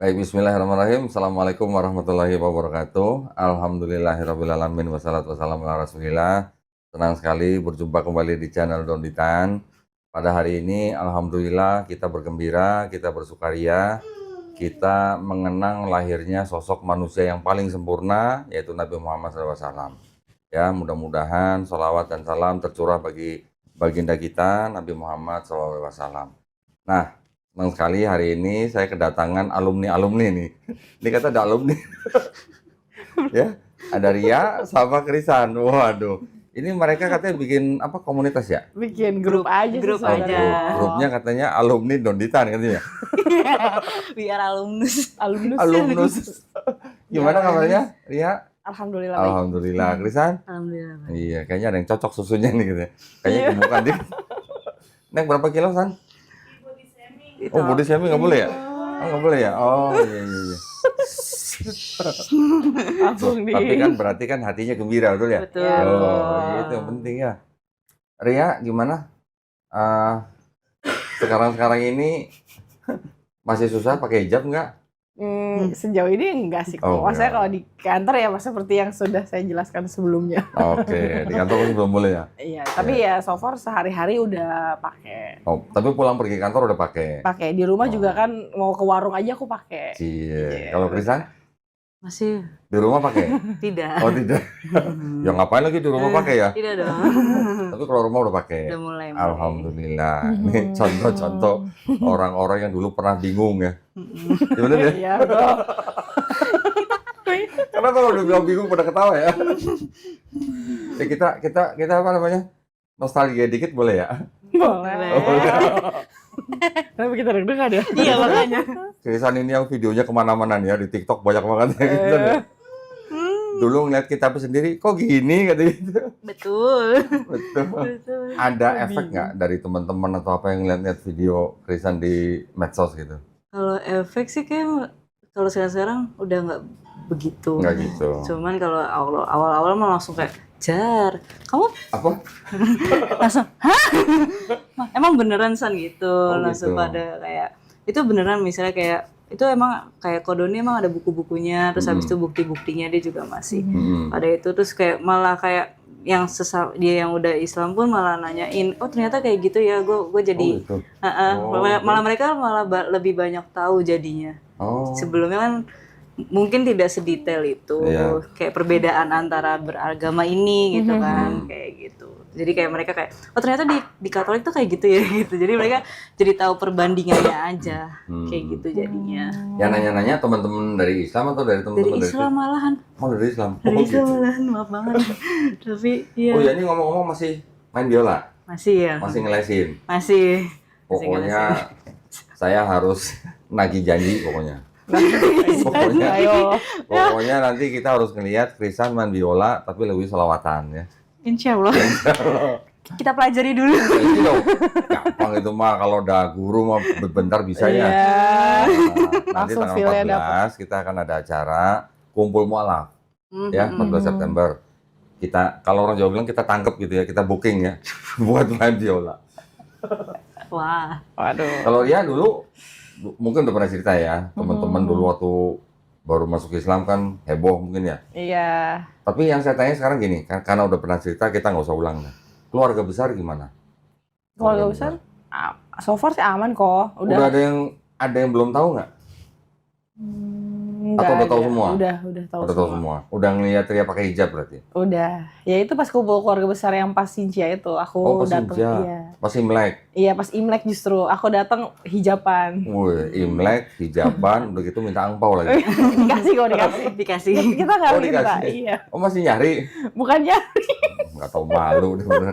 Baik, bismillahirrahmanirrahim. Assalamualaikum warahmatullahi wabarakatuh. Alhamdulillahirrabbilalamin. Wassalatu wassalamu ala rasulillah. Senang sekali berjumpa kembali di channel Donditan. Pada hari ini, alhamdulillah kita bergembira, kita bersukaria. Kita mengenang lahirnya sosok manusia yang paling sempurna, yaitu Nabi Muhammad SAW. Ya, mudah-mudahan salawat dan salam tercurah bagi baginda kita, Nabi Muhammad SAW. Nah, senang sekali hari ini saya kedatangan alumni-alumni nih. Ini kata ada alumni. Ya, ada Ria sama Krisan. Waduh. Ini mereka katanya bikin apa komunitas ya? Bikin grup aja sih grup sebenarnya. aja. Grupnya katanya alumni Donditan katanya. Biar alumnus. Alumnus. Gimana kabarnya, Ria? Alhamdulillah baik. Alhamdulillah. Krisan? Alhamdulillah. Iya, kayaknya ada yang cocok susunya nih gitu. Kayaknya gemukan dikit. Naik berapa kilo, San? Oh, body shaming nggak boleh ya? Oh, nggak boleh ya? Oh, iya, iya, iya. Langsung di. Tapi kan berarti kan hatinya gembira, betul ya? Betul. Ya, Oh, itu yang penting ya. Ria, gimana? Sekarang ini masih susah pakai hijab nggak? Sejauh ini enggak sih. Oh, Maksudnya enggak. kalau di kantor ya seperti yang sudah saya jelaskan sebelumnya. Oke, di kantor masih belum boleh ya? Iya, tapi ya so far sehari-hari udah pakai. Oh, tapi pulang pergi kantor udah pakai. Pakai di rumah Oh. juga kan mau ke warung aja aku pakai. Iya. Kalau Krisan Masih di rumah pakai? tidak. Oh tidak. Ya ngapain lagi di rumah pakai ya? Tidak dong. Tapi kalau rumah udah pakai. Udah mulai. Alhamdulillah. Ini contoh-contoh orang-orang yang dulu pernah bingung ya. Gimana dia? Iya, betul. Karena kalau udah bilang bingung pada ketawa ya. Ya kita apa namanya? Nostalgia dikit boleh ya? Boleh. Boleh. Tapi kita deg-degan ya. Iya makanya. Krisan ini yang videonya kemana-mana nih ya, di TikTok banyak banget ya. Gitu, ya. Dulu ngeliat kita sendiri, kok gini kata gitu. Betul. Betul. Betul. Ada efek nggak dari teman-teman atau apa yang ngeliat video Krisan di medsos gitu? Kalau efek sih kayak kalau sekarang udah nggak begitu. Nggak gitu. Cuman kalau awal-awal mah langsung kayak Jar, kamu Apa? langsung, hah? Emang beneran San gitu, langsung gitu. pada kayak itu beneran misalnya kayak itu emang kayak Kodoni emang ada buku-bukunya, terus habis itu bukti-buktinya dia juga masih ada itu, terus kayak malah kayak yang dia yang udah Islam pun malah nanyain, oh ternyata kayak gitu ya, gue jadi, Oh, gitu. malah mereka malah lebih banyak tahu jadinya. Oh. Sebelumnya kan mungkin tidak sedetail itu, Iya. kayak perbedaan antara beragama ini gitu kan, kayak gitu. Jadi kayak mereka kayak, oh ternyata di Katolik tuh kayak gitu ya gitu. Jadi mereka jadi tahu perbandingannya aja, kayak gitu jadinya. Yang nanya-nanya teman-teman dari Islam atau dari Dari teman-teman Islam malahan, Oh, dari Islam. dari Oh, Islam gitu. malahan, maaf banget. Tapi iya, Oh ya, ini ngomong-ngomong masih main biola, masih ya, masih ngelesin. masih. Pokoknya saya harus nagih janji pokoknya. Ayo. Pokoknya nanti kita harus ngelihat Krisan main biola tapi lebih selawatan ya. Insya Allah. Kita pelajari dulu. Nah, ini dong, gampang itu mah kalau udah guru mah bentar bisa ya. Iya. Nah, nanti Langsung tanggal feel-nya 14 kita akan ada acara kumpul mualaf ya 14 September. Kita kalau orang Jawa bilang kita tangkep gitu ya, kita booking ya buat main biola. Wah. Waduh. Kalau Ria dulu mungkin udah pernah cerita ya, teman-teman dulu waktu baru masuk Islam kan heboh mungkin ya. Iya. Tapi yang saya tanya sekarang gini, karena udah pernah cerita kita nggak usah ulang. Keluarga besar gimana? Keluarga besar? So far sih aman kok. Udah ada yang belum tahu nggak? Atau udah tahu semua? Udah tahu Udah tahu semua. Udah ngeliat Ria pakai hijab berarti? Udah. Ya itu pas kumpul keluarga besar yang pas Sincia itu aku Pas datang. hijab. Iya. Pas Imlek. Iya pas Imlek justru aku datang hijaban. Wih, Imlek, hijaban, udah gitu minta angpau lagi. Dikasih kok dikasih. Dikasih. Kita nggak Oh, minta. dikasih. Iya. Oh masih nyari? Bukannya. Nggak tahu malu deh bener.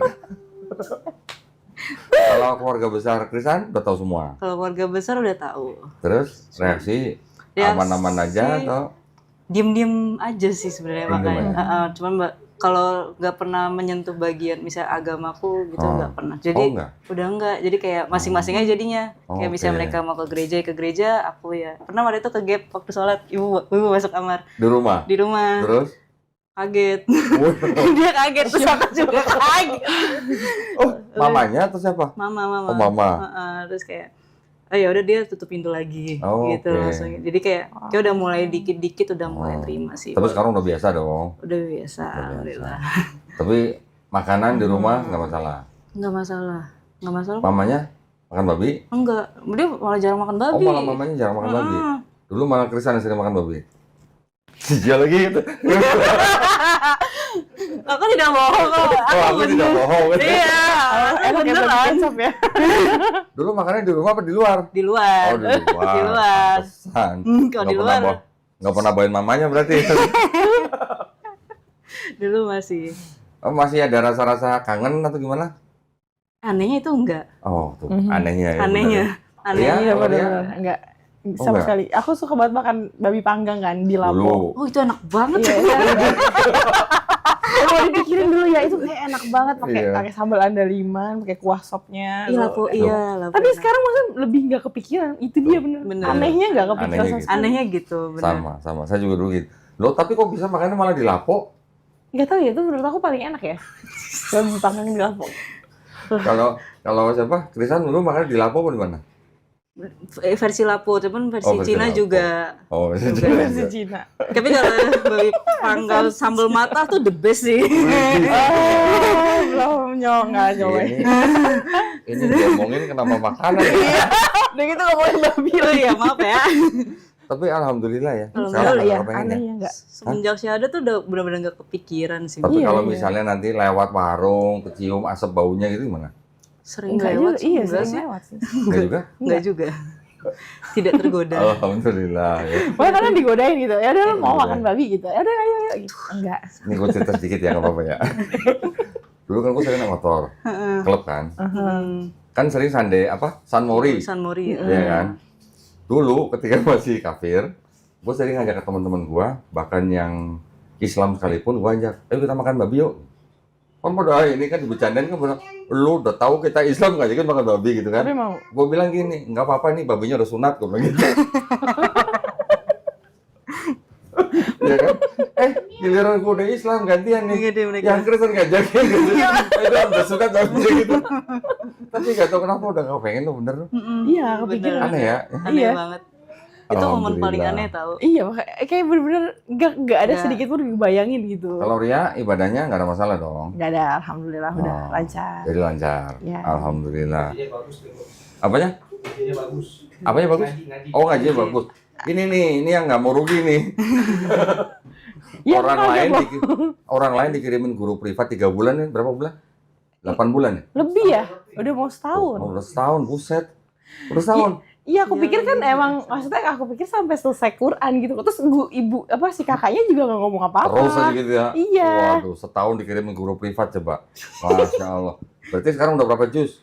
Kalau keluarga besar Krisan udah tahu semua. Kalau keluarga besar udah tahu. Terus reaksi aman-aman aja atau? Diem-diem aja sih sebenarnya Diem-diem makanya. Cuman kalau nggak pernah menyentuh bagian misalnya agamaku gitu nggak pernah. Jadi enggak? udah enggak. Jadi kayak masing-masing aja jadinya. Kayak misalnya Oke. mereka mau ke gereja, aku ya. Pernah waktu itu ke gap waktu sholat, ibu masuk kamar Di rumah? di rumah. Terus? Kaget. Wih. Dia kaget terus aku juga kaget. Oh, mamanya atau siapa? Mama. Oh, mama. Terus kayak oh ya udah dia tutup pintu lagi Oh, gitu oke. langsung. Jadi kayak udah mulai dikit-dikit udah mulai terima sih. Tapi sekarang udah biasa dong. Udah biasa, alhamdulillah. Tapi makanan di rumah nggak masalah. Nggak masalah. Nggak masalah. Mamanya makan babi? Enggak, dia malah jarang makan Oh, babi. malah mamanya jarang makan babi. Dulu malah Krisan yang sering makan babi. Dia lagi gitu. Aku tidak bohong kok. Oh, aku tidak bohong. Iya, Enak ya bagi beneran. kecap ya. Dulu makannya di rumah apa di luar? Di luar. Oh, di luar. Di luar. Pantesan. Kalau di luar Nggak pernah bawain mamanya berarti. dulu masih. Oh, masih ada rasa-rasa kangen atau gimana? Anehnya itu enggak. Oh, tuh anehnya ya. Anehnya. Iya, Anehnya. Iya kalau dia benar. Enggak. Sama enggak? sekali. Aku suka banget makan babi panggang kan di dulu. Lampung. Oh, itu enak banget. Iya, kalau dipikirin dulu ya itu kayak enak banget pakai Iya. pakai sambal andaliman, pakai kuah sopnya. Iya, lapo, iya, lapo. Tapi sekarang maksudnya lebih nggak kepikiran. Itu dia bener. Bener. Anehnya nggak kepikiran Anehnya sama gitu. sekali. Anehnya gitu, benar. Sama. Saya juga dulu gitu. Loh, tapi kok bisa makannya malah di Lapo? Nggak tahu ya, itu menurut aku paling enak ya. Babi panggang di Lampung. Kalau siapa? Krisan dulu makannya di Lapo apa di mana? Versi lapo, cuman versi Oh, versi Cina lapo. juga. Oh, Juga. Versi Cina. Tapi kalau babi panggang sambal mata tuh the best sih. Oh, belum nggak nyoba. Ini diomongin kenapa makanan ya? Udah gitu ngomongin babi Oh lagi. iya, maaf ya. Tapi alhamdulillah ya. Alhamdulillah, Sekarang Iya, nggak pengen ya. anehnya nggak. Semenjak syahadat tuh udah benar-benar nggak kepikiran sih. Tapi Iya, kalau iya. misalnya nanti lewat warung, kecium asap baunya gitu gimana? Sering Enggak lewat juga, sih, iya enggak sering sih. lewat sih. Enggak juga? Enggak juga. Tidak tergoda. Alhamdulillah ya. Pokoknya kadang digodain gitu, ya udah lu mau Iya. makan babi gitu, ya udah ayo gitu. Enggak. Ini gue cerita sedikit ya, nggak apa-apa ya. Dulu kan gue sering naik motor, klub kan. Kan sering San Mori, San Mori. ya kan. Dulu ketika masih kafir, gue sering ngajak ke teman-teman gue, bahkan yang Islam sekalipun gue ajak, ayo kita makan babi yuk. Kan pada ini kan dibercandain kan bilang, lu udah tahu kita Islam nggak jadi makan babi gitu kan. Tapi mau Gue bilang gini, nggak apa-apa nih babinya udah sunat, gue bilang gitu. Ya kan? Giliran gue udah Islam gantian nih. Iya deh mereka. Yang Kristen ngajakin gitu. Itu udah sunat babinya gitu. Tapi nggak tahu kenapa udah nggak pengen lo bener. iya kepikiran. Aneh ya. Aneh Iya. banget. Itu momen paling Alhamdulillah. aneh tahu. Iya, kayak bener-bener nggak ada Nggak. sedikit pun dibayangin gitu. Kalau Ria ibadahnya nggak ada masalah dong. Nggak ada, alhamdulillah udah Oh, lancar. Jadi lancar. Ya. Alhamdulillah. Ngajinya bagus tuh. Apanya? Ngajinya bagus. Apanya bagus? Ngaji. Oh ngajinya bagus. Ini nih, ini yang nggak mau rugi nih. Ya, orang makanya lain kok. orang lain dikirimin guru privat 3 bulan ya, berapa bulan? 8 bulan ya? Lebih ya, udah mau setahun. Oh, udah setahun, buset. Udah setahun. Iya, aku Iya, pikir kan iya. emang maksudnya aku pikir sampai selesai Quran gitu. Terus ibu si kakaknya juga nggak ngomong apa-apa. Terus aja gitu ya. Iya. Waduh, setahun dikirimin guru privat coba. Masya Allah. Berarti sekarang udah berapa juz?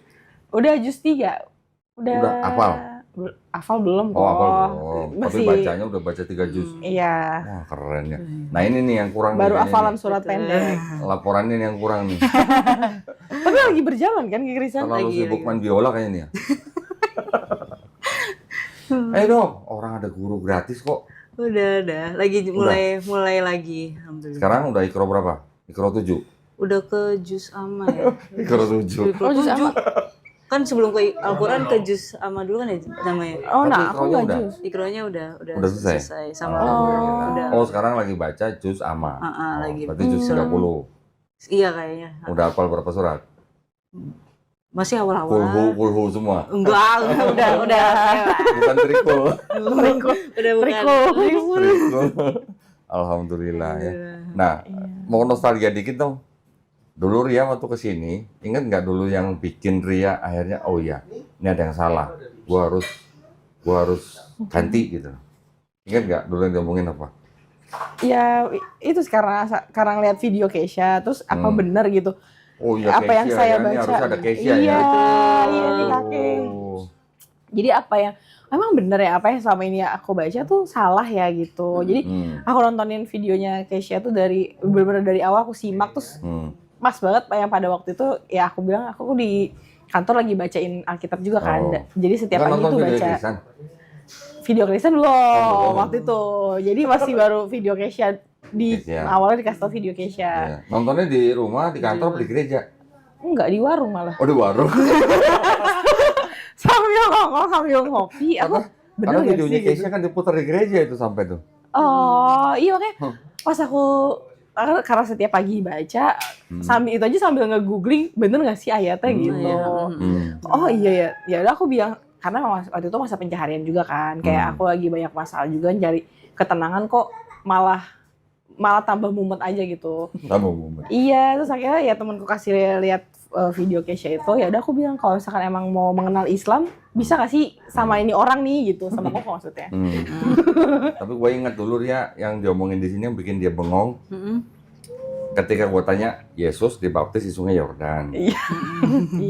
Udah juz 3. Udah hafal? Hafal belum kok. Oh, apa belum. Tapi Masih. bacanya udah baca 3 juz. Iya. Wah, keren ya. Nah, ini nih yang kurang Baru nih, hafalan nih. surat Betul. pendek. Laporannya nih yang kurang nih. Tapi lagi berjalan kan Kak Krisan? Terlalu Lagi, sibuk lagi. main biola kayaknya nih ya. Dong, orang ada guru gratis kok. Udah. Lagi mulai lagi. Alhamdulillah. Sekarang udah ikro berapa? Ikro 7. Udah ke juz amma ya. Ikro 7. Ikro Oh, juz 7. amma. Kan sebelum ke Al-Quran ke juz amma dulu kan ya namanya. Oh, Tapi nah aku ikronya nggak udah. juz. Ikronya udah Udah selesai? sama Alhamdulillah. udah. Oh, sekarang lagi baca juz amma. Lagi. Berarti juz 30. Iya kayaknya. Udah hafal berapa surat? Masih awal-awal. Kulhu semua. Enggak, udah. Bukan trikul. Udah bukan. Trikul. Alhamdulillah ya. Nah, mau nostalgia dikit dong. Dulu Ria waktu kesini, ingat nggak dulu yang bikin Ria akhirnya, oh iya, ini ada yang salah. Gua harus ganti gitu. Ingat nggak dulu yang diomongin apa? Ya itu sekarang lihat video Keisha, terus apa benar gitu? Oh iya, Apa yang Keisha saya ya, ini baca? harus ada Keisha Iya, ya. iya nih kakek. Oh. Jadi apa yang memang bener ya apa yang selama ini aku baca tuh salah ya gitu. Jadi aku nontonin videonya Keisha tuh dari bener-bener dari awal aku simak terus pas banget yang pada waktu itu ya aku bilang aku di kantor lagi bacain Alkitab juga kan. Oh. Jadi setiap Nggak pagi nonton tuh video baca Krisan? video Kristen belum belum. waktu itu. Jadi masih baru video Keisha di Keisha. awalnya dikasih tau video Keisha. Iya. Nontonnya di rumah, di kantor, apa di gereja? Enggak di warung malah. Oh, di warung. sambil ngomong sambil ngopi. Aku bener Karena gak videonya sih gitu? Keisha kan diputar di gereja itu sampai tuh. Oh iya makanya pas aku karena setiap pagi baca sambil itu aja sambil nge-googling bener gak sih ayatnya gitu. Oh iya ya, ya udah aku bilang karena waktu itu masa pencaharian juga kan, kayak aku lagi banyak masalah juga nyari ketenangan kok malah tambah mumet aja gitu. Tambah mumet. Iya, terus akhirnya ya temanku kasih lihat video Keisha itu, ya udah aku bilang kalau misalkan emang mau mengenal Islam, bisa gak sih sama ini orang nih gitu, sama Koko maksudnya. Tapi gue ingat dulu dia yang diomongin di sini yang bikin dia bengong. Ketika gue tanya, Yesus dibaptis di Sungai Yordan.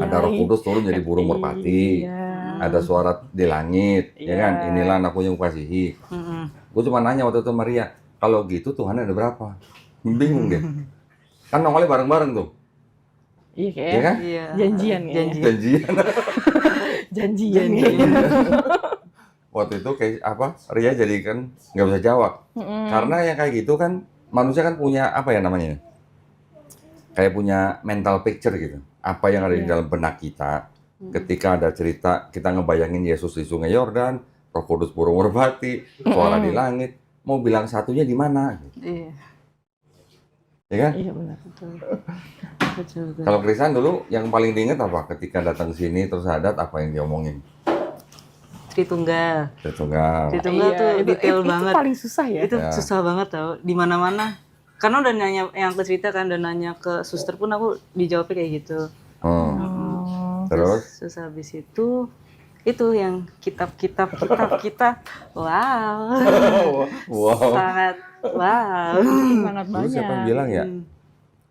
Ada Roh Kudus turun jadi burung merpati. Ada suara di langit, ya kan? Inilah anakku yang kukasihi. Gue cuma nanya waktu itu Maria, kalau gitu Tuhan ada berapa? Bingung deh. Kan nongolnya bareng-bareng tuh. Iya Ya kayak kan? janjian ya. Janjian. Janjian. Waktu itu kayak apa? Ria jadi kan nggak bisa jawab. Karena yang kayak gitu kan manusia kan punya apa ya namanya? Kayak punya mental picture gitu. Apa yang ada di dalam benak kita. Ketika ada cerita kita ngebayangin Yesus di Sungai Yordan, Roh Kudus burung merpati, suara di langit. Mau bilang satunya di mana? Iya. Ya kan? Iya benar. Betul. Kalau Krisan dulu yang paling diinget apa? Ketika datang ke sini terus adat apa yang diomongin? Tritunggal. Tritunggal. Tritunggal tuh detail banget. Itu paling susah ya. Itu susah banget tau. Di mana-mana. Karena udah nanya yang aku cerita kan, udah nanya ke suster pun aku dijawabnya kayak gitu. Terus? Terus habis itu yang kitab wow. Sangat wow. Sangat Dulu siapa yang banyak. bilang ya?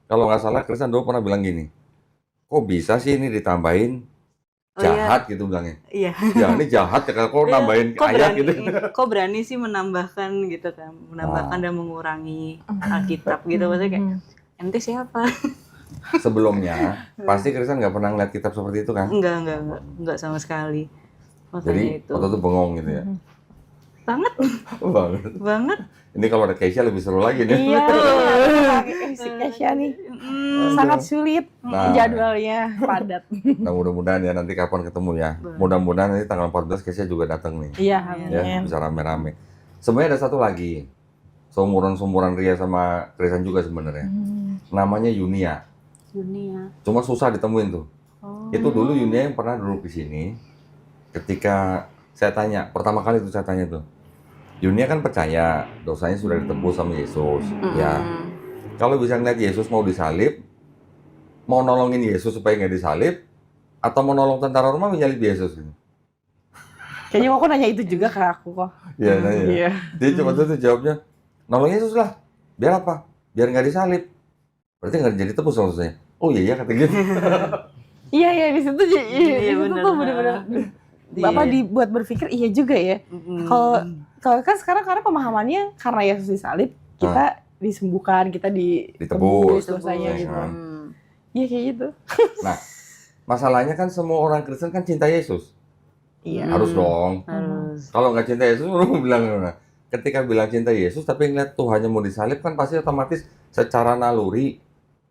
Kalau nggak salah Krisan dulu pernah bilang gini, kok bisa sih ini ditambahin jahat gitu bilangnya. Iya. Ya ini jahat ya kalau nambahin ayat gitu. Kok berani sih menambahkan gitu kan, menambahkan dan mengurangi Alkitab gitu, maksudnya kayak ente siapa? Sebelumnya pasti Krisan nggak pernah ngeliat kitab seperti itu kan? Enggak sama sekali. Makanya Jadi itu. waktu itu bengong gitu ya. Banget. Banget. Ini kalau ada Keisha lebih seru lagi nih. Iya. Si Keisha nih sangat sulit jadwalnya padat. Nah mudah-mudahan ya nanti kapan ketemu ya. Mudah-mudahan nanti tanggal 14 Keisha juga datang nih. Iya, Ya, bisa rame-rame. Sebenarnya ada satu lagi. Seumuran Ria sama Krisan juga sebenarnya. Namanya Yunia. Cuma susah ditemuin tuh. Itu dulu Yunia yang pernah duduk di sini. Ketika saya tanya, pertama kali itu saya tanya tuh. Yunia kan percaya dosanya sudah ditebus sama Yesus. Ya. Kalau bisa ngeliat Yesus mau disalib, mau nolongin Yesus supaya nggak disalib, atau mau nolong tentara Roma menyalib Yesus. Kayaknya aku nanya itu juga ke aku kok. Iya, nanya. Iya. Dia cuma tuh jawabnya, nolong Yesus lah. Biar apa? Biar nggak disalib. Berarti nggak jadi tebus maksudnya. Oh iya kata gitu. Iya di situ Iya, itu tuh benar-benar Bapak dibuat berpikir iya juga ya. Kalau kan sekarang karena pemahamannya karena Yesus disalib kita disembuhkan, kita ditebus dosanya gitu. Iya kayak gitu. Nah, masalahnya kan semua orang Kristen kan cinta Yesus. Iya. Harus dong. Harus. Kalau nggak cinta Yesus, lu bilang gimana? Ketika bilang cinta Yesus, tapi ngeliat Tuhannya mau disalib kan pasti otomatis secara naluri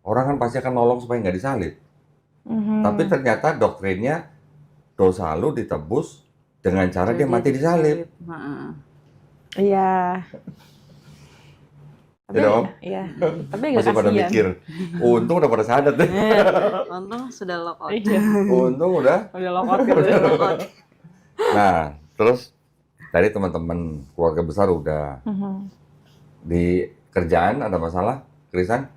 orang kan pasti akan nolong supaya nggak disalib. Tapi ternyata doktrinnya dosa lu ditebus dengan cara dia mati disalib. Iya. Tidak om? Iya. Tapi agak Masih pada kasihan. mikir. Untung udah pada sadar deh. Untung sudah lock out. Iya. Untung udah. Udah lock out gitu. Nah, terus tadi teman-teman keluarga besar udah. Di kerjaan ada masalah, Krisan?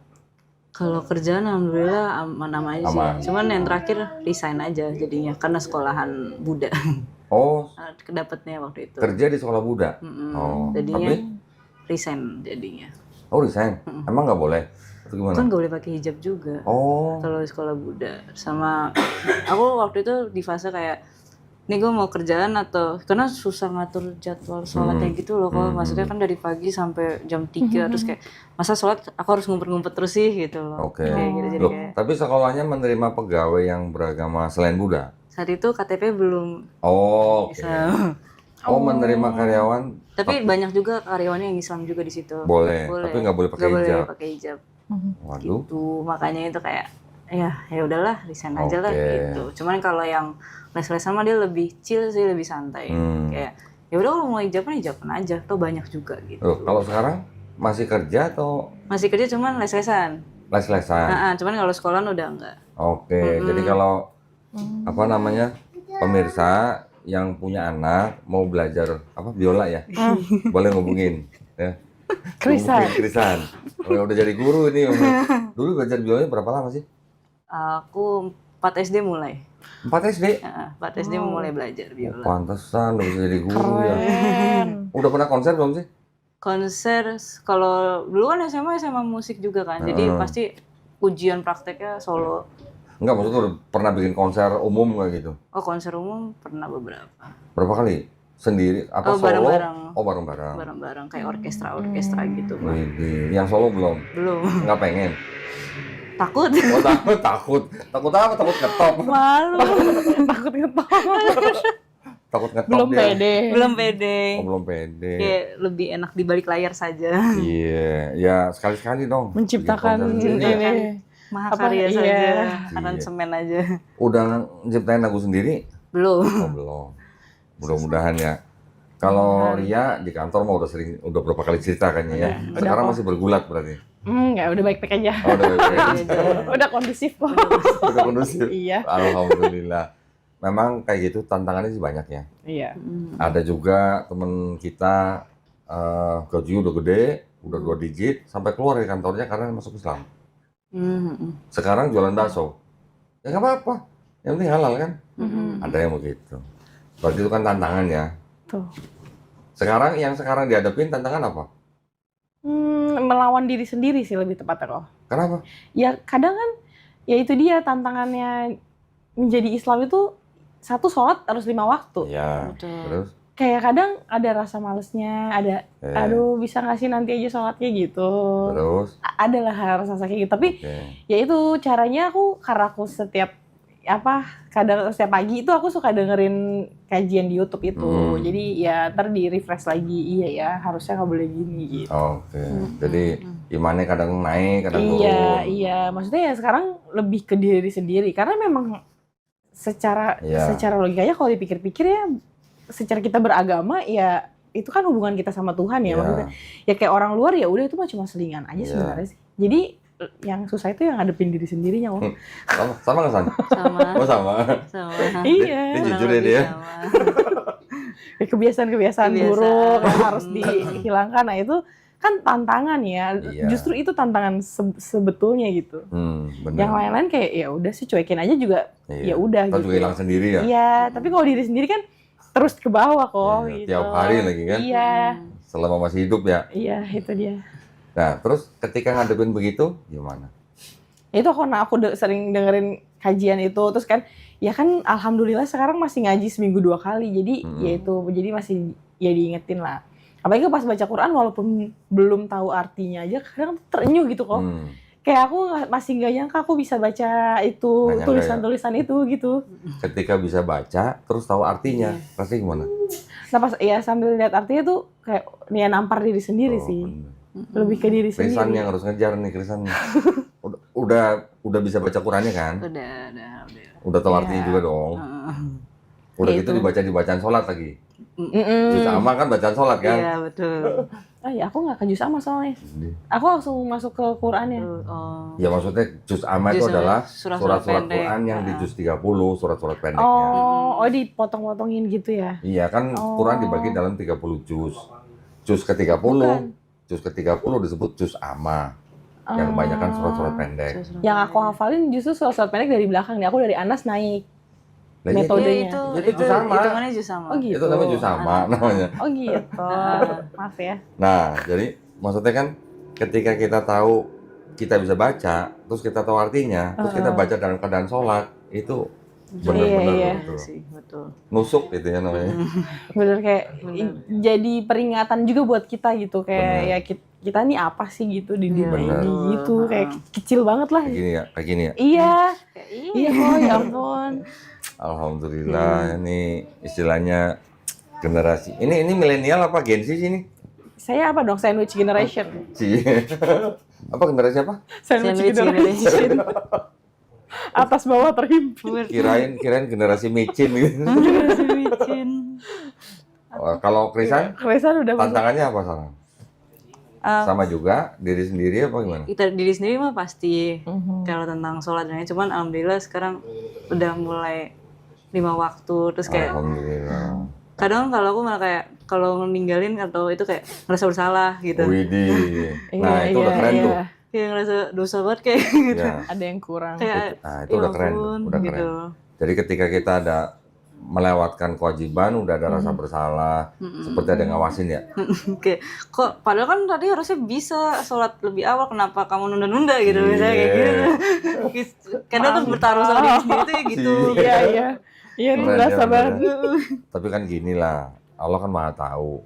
Kalau kerjaan alhamdulillah aman-aman aja Aman. sih. Cuman yang terakhir resign aja jadinya karena sekolahan Buddha. Oh, Kedapatnya waktu itu. kerja di sekolah Buddha. Oh, Jadinya tapi resign jadinya. resign. Emang nggak boleh? Atau gimana? Kan gak boleh pakai hijab juga. Oh, Kalau di sekolah Buddha. Sama aku waktu itu di fase kayak nih gue mau kerjaan atau karena susah ngatur jadwal sholatnya gitu loh. Kalau maksudnya kan dari pagi sampai jam 3 terus kayak masa sholat aku harus ngumpet-ngumpet terus sih gitu loh. oke. Kayak gitu jadi Loh, kayak tapi sekolahnya menerima pegawai yang beragama selain Buddha? saat itu KTP belum Oh, oke. bisa. Oh, menerima karyawan Tapi banyak juga karyawannya yang Islam juga di situ. boleh, tapi nggak boleh pakai Nggak boleh hijab. pakai hijab. Waduh. Tuh makanya itu kayak ya udahlah resign aja lah gitu. Cuman kalau yang les-lesan mah dia lebih chill sih, lebih santai. Kayak ya udah kalau mau hijaban aja, tuh banyak juga gitu. Kalau sekarang masih kerja atau? Masih kerja cuman les-lesan. Les-lesan. Cuman kalau sekolah udah enggak. Jadi kalau apa namanya pemirsa yang punya anak mau belajar biola ya, boleh ngubungin ya. Krisan. Udah jadi guru ini. Dulu belajar biolanya berapa lama sih? Aku 4 SD mulai. 4 SD? 4 SD mulai belajar biola. Pantesan udah bisa jadi guru ya. Udah pernah konser belum sih? Konser, kalau dulu kan SMA musik juga kan, jadi pasti ujian prakteknya solo. Enggak, maksudnya udah pernah bikin konser umum nggak gitu? Oh, konser umum pernah beberapa. Berapa kali? Sendiri? Apa solo? Bareng-bareng. Oh, bareng-barang. Bareng-barang, kayak orkestra gitu. Yang solo belum? Belum. Nggak pengen? Takut. Oh, takut. Takut apa? Takut ngetop? Malu. Takut ngetop. Takut ngetop Belum dia. pede. Belum pede. Oh, belum pede. Kayak lebih enak di balik layar saja. Iya, ya sekali-sekali dong. Menciptakan bikin konser sendiri. ini. Mahakarya Apa? saja, Iya. aransemen aja. Udah nyiptain lagu sendiri? Belum. Oh, belum. Mudah-mudahan ya. Kalau Ria di kantor mah udah berapa kali cerita kayaknya ya. Sekarang masih bergulat berarti. Enggak, udah baik-baik aja. Oh, udah baik-baik. Udah kondusif kok. Udah kondusif. Iya. Alhamdulillah. Memang kayak gitu tantangannya sih banyak ya. Iya. Ada juga temen kita gaji udah gede, udah 2 digit, sampai keluar dari kantornya karena masuk Islam. Sekarang jualan bakso. Ya nggak apa-apa. Yang penting halal kan. Ada yang begitu. Berarti itu kan tantangan ya. Tuh. Sekarang dihadapin tantangan apa? Melawan diri sendiri sih lebih tepatnya kok. Kenapa? Ya kadang kan, ya itu dia tantangannya menjadi Islam itu, satu sholat harus 5 waktu. Iya. Terus? Kayak kadang ada rasa malesnya, aduh bisa nggak sih nanti aja sholatnya gitu. Terus? Adalah rasa kayak gitu. Tapi ya itu caranya karena aku kadang setiap pagi itu aku suka dengerin kajian di YouTube itu. Jadi ya ntar di refresh lagi, iya ya harusnya nggak boleh gini gitu. Jadi imannya kadang naik, kadang turun. Iya. Maksudnya ya sekarang lebih ke diri sendiri karena memang secara logikanya kalau dipikir-pikir ya, secara kita beragama ya itu kan hubungan kita sama Tuhan ya. Maksudnya ya kayak orang luar ya udah itu mah cuma selingan aja sebenarnya sih. Jadi yang susah itu yang ngadepin diri sendirinya. Sama nggak San? Sama. Oh sama. Iya. Dia jujur ya dia. Kebiasaan buruk yang harus dihilangkan. Nah itu kan tantangan ya. Justru itu tantangan sebetulnya gitu. Bener. Yang lain-lain kayak ya udah sih cuekin aja juga. Ya udah gitu. Juga hilang sendiri ya. Iya, tapi kalau diri sendiri kan terus ke bawah kok gitu. Tiap hari lagi kan. Iya. Selama masih hidup ya. Iya, itu dia. Nah, terus ketika ngadepin begitu, gimana? Itu karena aku sering dengerin kajian itu, terus kan, ya kan alhamdulillah sekarang masih ngaji seminggu 2 kali, jadi jadi masih ya diingetin lah. Apalagi pas baca Quran walaupun belum tahu artinya aja, kadang terenyuh gitu kok. Kayak aku masih nggak nyangka aku bisa baca itu, tulisan-tulisan itu gitu. Ketika bisa baca, terus tahu artinya, pasti gimana? Nah pas ya sambil lihat artinya tuh kayak ya nampar diri sendiri sih. Bener. Lebih ke diri sendiri. Krisan yang harus ngejar nih, Krisan. Udah bisa baca Qurannya kan? Udah tahu artinya juga dong. Udah gitu dibaca di bacaan sholat lagi. Juz amma kan bacaan sholat kan? Iya betul. Ya aku nggak ke juz amma soalnya. Aku langsung masuk ke Qurannya. Ya maksudnya juz amma itu adalah surat-surat Quran yang di juz 30, surat-surat pendeknya. Oh dipotong-potongin gitu ya? Iya kan Quran dibagi dalam 30 juz. Juz ke-30, juz ke-30 disebut juz amma. Yang kebanyakan surat-surat pendek. Yang aku hafalin justru surat-surat pendek dari belakang nih. Aku dari Anas naik. Metodenya. Itu sama. Hitungannya juz sama. Oh gitu. Itu namanya juz sama namanya. Oh gitu. Maaf ya. Nah, jadi maksudnya kan ketika kita tahu kita bisa baca, terus kita tahu artinya, terus kita baca dalam keadaan sholat, itu benar-benar betul. nusuk gitu ya namanya. Bener kayak jadi peringatan juga buat kita gitu. Kayak ya kita nih apa sih gitu di dunia ini gitu. Kayak kecil banget lah. Kayak gini ya? Iya. Iya kok, ya ampun. Alhamdulillah, ini istilahnya generasi. Ini milenial apa Gen Z sih ini? Saya apa dong? Sandwich generation. Apa generasi apa? Sandwich generation. Atas bawah terhimpit. Kirain generasi micin gitu. Generasi micin. Kalau Krisan, Krisan udah masuk. tantangannya apa sekarang? Sama juga diri sendiri apa gimana? Kita diri sendiri mah pasti kalau tentang sholat dan lain, cuman alhamdulillah sekarang udah mulai 5 waktu, terus kayak Alhamdulillah. kadang kalau aku malah kayak kalau ninggalin atau itu kayak ngerasa bersalah gitu. Widih. Nah, itu udah keren tuh. Kayak ngerasa dosa banget kayak gitu. Ya. Ada yang kurang. Kayak Nah, itu udah keren tuh, ampun, udah keren. gitu. Jadi ketika kita ada melewatkan kewajiban, udah ada rasa bersalah, seperti ada yang ngawasin ya. Kayak kok padahal kan tadi harusnya bisa sholat lebih awal, kenapa kamu nunda-nunda gitu misalnya kayak gitu. Kadang tuh bertaruh sama diri sendiri tuh kayak gitu. Iya, iya. Iya, Keren, berasa ya, banget. Tapi kan gini lah, Allah kan maha tahu.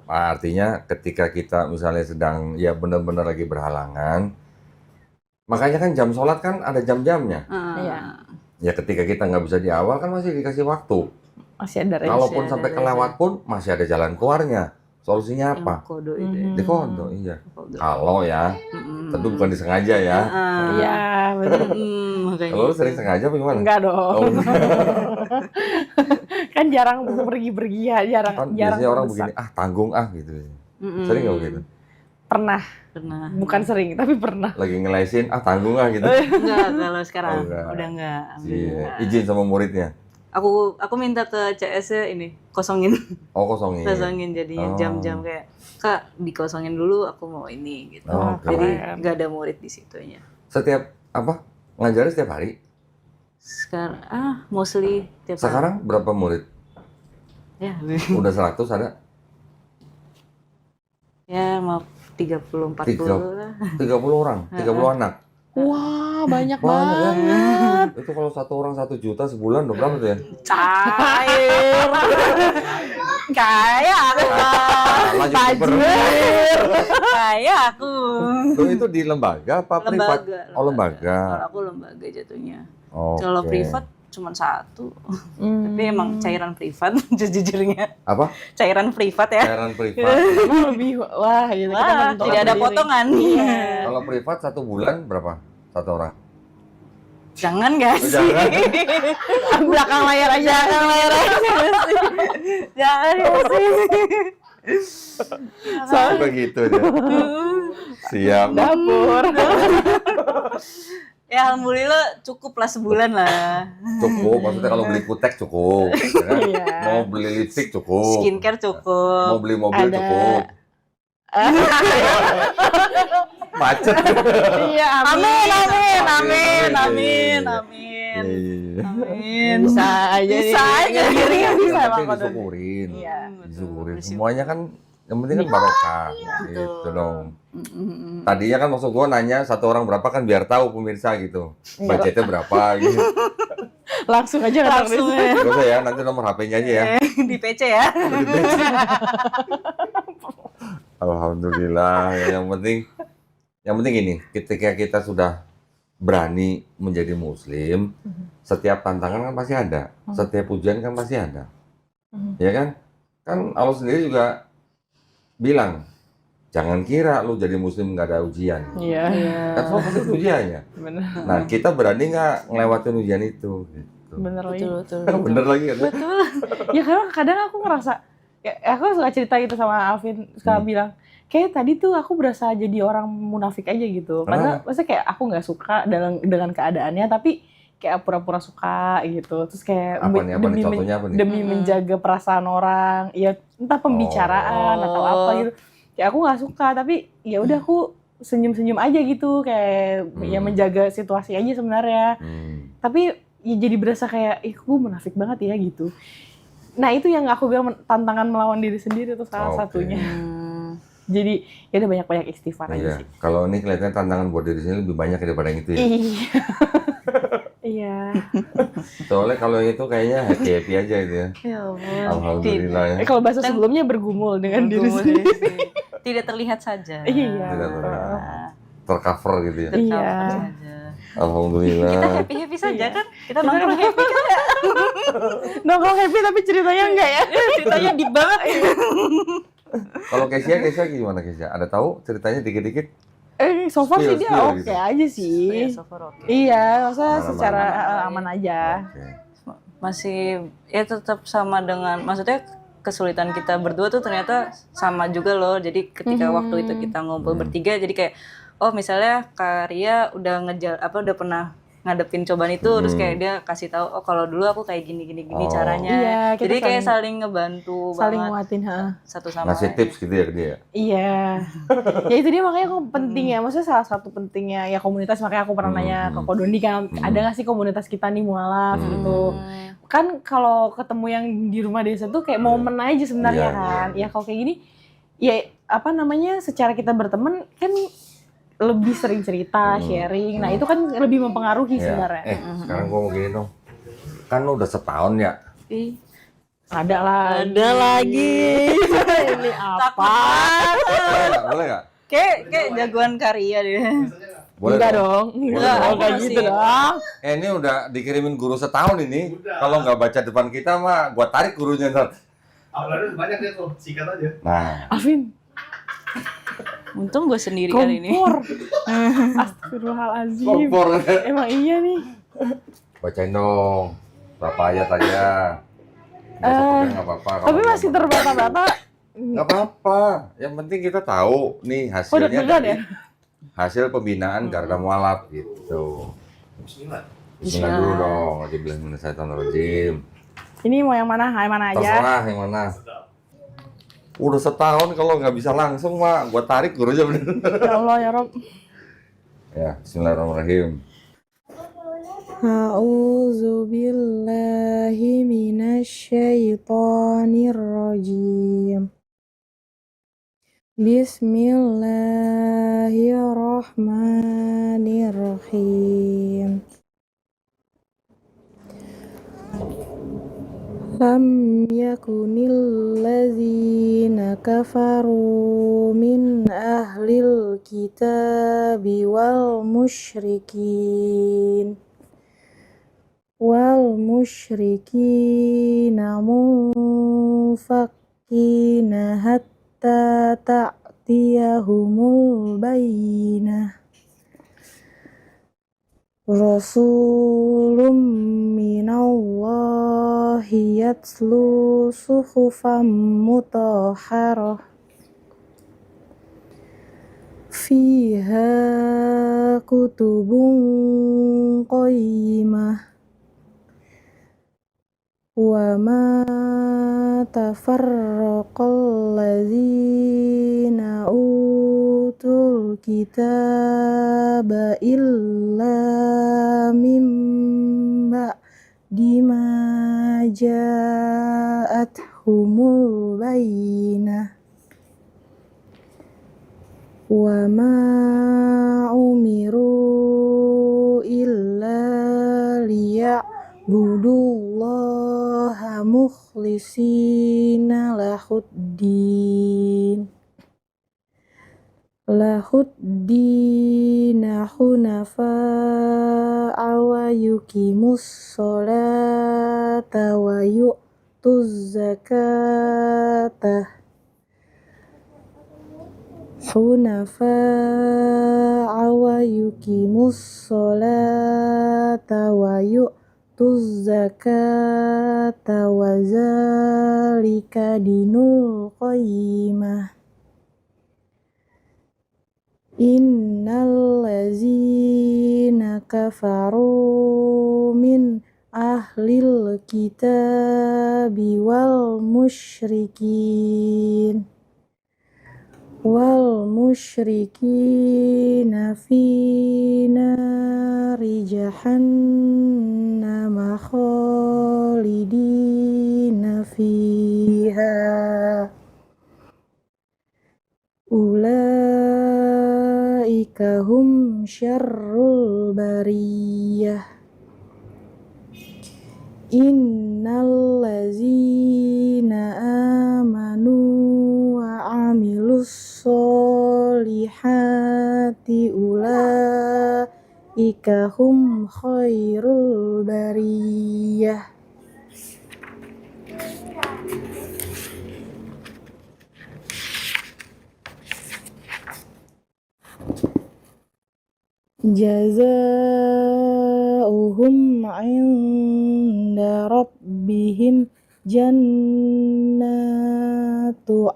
Artinya ketika kita misalnya sedang ya benar-benar lagi berhalangan, makanya kan jam sholat kan ada jam-jamnya. Iya. Ya ketika kita nggak bisa di awal kan masih dikasih waktu. Masih ada range. Kalaupun ada sampai range. kelewat pun masih ada jalan keluarnya. Solusinya Yang apa? kodo itu ya. Di kondo, iya. Kodo. Kalau ya, tentu bukan disengaja ya. Iya, benar. Makanya Kalau lu sering sengaja apa gimana? Enggak dong. Oh, Kan jarang pergi-pergi ya, jarang kan jarang biasanya orang mendesak. begini, tanggung gitu. Sering nggak begitu? Pernah, pernah. bukan sering, tapi pernah. Lagi ngelesin, tanggung gitu. Enggak, kalau sekarang Oh, enggak. udah enggak. Iya. Izin sama muridnya. Aku minta ke CS-nya ini kosongin. Oh, kosongin. Kosongin jadinya Oh. jam-jam kayak Kak dikosongin dulu aku mau ini gitu. Oh, Jadi keren. nggak ada murid di situnya. Setiap apa? Ngajarin setiap hari? Sekarang mostly tiap hari. Sekarang berapa murid? Ya, Udah 100 ada? ya mau 30 40 lah. 30 orang, 30 anak. Wah, banyak Banyak ya. banget. Itu kalau satu orang 1 juta sebulan udah berapa tuh ya? Cair. Kayak aku. Salah, YouTuber. Tajir. Kayak aku. Lu itu di lembaga apa privat? Oh, lembaga. Kalau aku lembaga jatuhnya. Oke. Kalau privat cuma satu. Tapi emang cairan privat jujurnya. Apa? Cairan privat ya. Cairan privat. Emang lebih wah gitu. Kita Wah, menentukan tidak ada sendiri. potongan. Kalau privat 1 bulan berapa? Satu orang? Jangan gak sih? Jangan. Belakang layar aja. Jangan layar aja sih. Jangan ya sih. Soalnya begitu dia. Siap. Dapur. Ya alhamdulillah cukup lah sebulan lah. Cukup, maksudnya kalau beli kutek cukup. Ya kan? Iya. Mau beli lipstick cukup. Skincare Mau cukup. beli mobil Ada. cukup. Macet. Iya, Amin, amin, amin, Amin. amin, Iya, amin. iya. Amin. Bisa aja. Bisa aja. Diri nggak bisa Yang emang penting kodok. disyukurin. Iya. Disyukurin. Semuanya kan yang penting kan barokah. Gitu dong. Tadinya kan maksud gua nanya satu orang berapa kan biar tahu pemirsa gitu. Budgetnya berapa gitu. Langsung aja nggak Langsung bisa. ya. Gak usah ya, nanti nomor HP-nya aja ya. Di PC ya. Alhamdulillah. Yang penting ini, ketika kita sudah berani menjadi muslim, setiap tantangan kan pasti ada, setiap ujian kan pasti ada. Ya kan? Kan Allah sendiri juga bilang, jangan kira lu jadi muslim nggak ada ujian. Iya. Kan semua pasti ada ujiannya. Bener. Nah, kita berani nggak ngelewatin ujian itu? Gitu. Bener lagi. Betul. Bener lagi kan? Ya karena kadang aku ngerasa, ya, aku suka cerita gitu sama Alvin, suka bilang, kayak tadi tuh aku berasa jadi orang munafik aja gitu. Padahal maksudnya kayak aku nggak suka dengan keadaannya, tapi kayak pura-pura suka gitu. Terus kayak Apa nih contohnya apa nih? demi menjaga perasaan orang, ya entah pembicaraan atau apa gitu. Kayak aku nggak suka, tapi ya udah aku senyum-senyum aja gitu, kayak ya menjaga situasi aja sebenarnya. Tapi ya jadi berasa kayak, ih gue munafik banget ya gitu. Nah itu yang aku bilang tantangan melawan diri sendiri tuh salah satunya. Jadi ya udah banyak-banyak istighfar aja sih. Kalau ini kelihatannya tantangan buat diri sendiri lebih banyak daripada yang itu ya. Iya. Iya. Soalnya kalau yang itu kayaknya happy aja itu ya. Ya ampun. Alhamdulillah ya. Kalau bahasa sebelumnya bergumul dengan diri sendiri. Tidak terlihat saja. Iya. Tidak terlihat. Tercover gitu ya. Iya. Tercover saja. Alhamdulillah. Kita happy saja kan? Kita nongkrong happy kan? Nongkrong happy tapi ceritanya enggak ya? Ceritanya deep banget. Kalau Kesia gimana Kesia? Ada tahu ceritanya dikit-dikit? So far sih dia Spill oke gitu. aja sih. Iya, so far oke. Iya, maksudnya Aman-aman. secara aman aja. Oke. Masih ya tetap sama dengan, maksudnya kesulitan kita berdua tuh ternyata sama juga loh. Jadi ketika waktu itu kita ngumpul bertiga, jadi kayak oh misalnya Karya udah udah pernah ngadepin cobaan itu, terus kayak dia kasih tahu oh kalau dulu aku kayak gini caranya. Iya, kita jadi kayak saling ngebantu saling banget nguatin, satu sama Ngasih lain. tips gitu ya ke dia. Iya. Ya itu dia makanya aku penting ya. Maksudnya salah satu pentingnya ya komunitas, makanya aku pernah nanya ke Ko Doni kan, ada nggak sih komunitas kita nih mualaf gitu. Kan kalau ketemu yang di rumah desa tuh kayak momen aja sebenarnya Iya, kan. Ya kalau kayak gini ya apa namanya, secara kita berteman kan lebih sering cerita, sharing. Nah, itu kan lebih mempengaruhi Iya. sebenarnya. Sekarang gua mau gini dong. Kan lu udah setahun ya. Ih, Ada lah. ada lagi. Ini apa? Boleh nggak? Kayak jagoan Karya deh. Boleh Enggak dong. dong. Enggak, Boleh. kayak Aku gitu masih- dong. Ini udah dikirimin guru setahun ini. Kalau nggak baca depan kita mah gua tarik gurunya ntar. Awalnya banyak deh tuh, sikat aja. Nah, Alvin, Untung gue sendiri kali ini. kompor. Astagfirullahaladzim. kompor. Emang iya nih. Bacain dong. Berapa ayat aja. Nggak usah pegang, nggak apa-apa. Kalau Tapi nggak masih apa-apa. terbata-bata. Nggak apa-apa. Yang penting kita tahu nih Oh, hasilnya deg-degan dari ya? hasil pembinaan Garda Mualaf gitu. Bismillah. Bismillah dulu dong. Bismillahirrahmanirrahim. Ini mau yang mana? Yang mana aja? Terserah yang mana. Udah setahun kalau nggak bisa langsung mah gua tarik gurunya bener. Ya Allah ya Rob. Ya, Bismillahirrahmanirrahim. A'udzu billahi minasyaitonir rajim. Bismillahirrahmanirrahim. Lam yakunil ladzina kafaru min ahlil kitabi wal musyrikin munfakkina hatta ta'tiyahumul bayyinah. Rasulun minallahi yatlu suhufan mutahharah fiha kutubun qayyimah wa ma tafarraqal ladzina utul kitaba illa min ba'di ma ja'athumul bayyinah wa ma umiru illa liya'budullaha mukhlisina lahuddin hunafa'a wa yuqimus sholata wa yu'tuz zakata hunafa'a wa yuqimus sholata wa yu'tuz zakata wa zalika dinul qayyimah. Innal ladzina kafaru min ahlil kitabi wal musyrikina fi nari jahannama khalidina fiha ulaika hum syarrul bariyah. Innal ladzina amanu wa amilus solihati ulaika hum khairul bariyah. Jazaohum 'inda rabbihim jannatu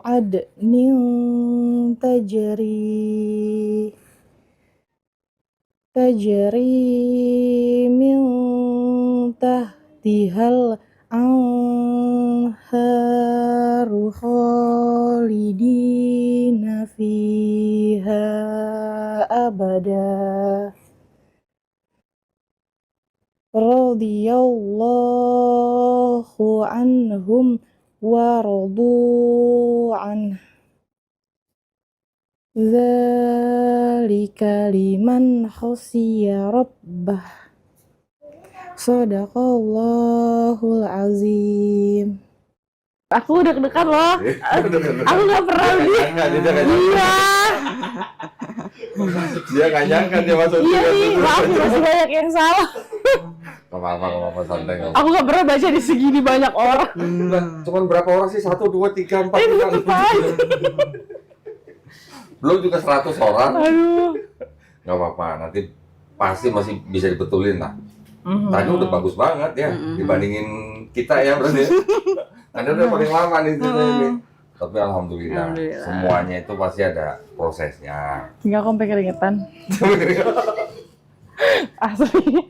adnin tajri min tahtihal anharu khalidina fiha abada. Radiyallahu anhum wa radu an. Dzalika liman khasyiya rabbah. Shadaqallahul azim. Aku udah deg-degan loh. Aku nggak pernah Iya. Dia nggak nyangka dia masuk. Iya nih, maaf masih banyak yang salah. Gak apa-apa, santai. Aku nggak pernah baca di segini banyak orang. Cuman berapa orang sih? 1, 2, 3, 4, 5. Tetep aja. Belum juga 100 orang. Aduh. Gak apa-apa, nanti pasti masih bisa dibetulin lah. Tadi udah bagus banget ya, dibandingin kita ya berarti. Anda udah paling lama nih ini. Tapi alhamdulillah, semuanya itu pasti ada prosesnya. Enggak, aku sampai keringetan. Asli.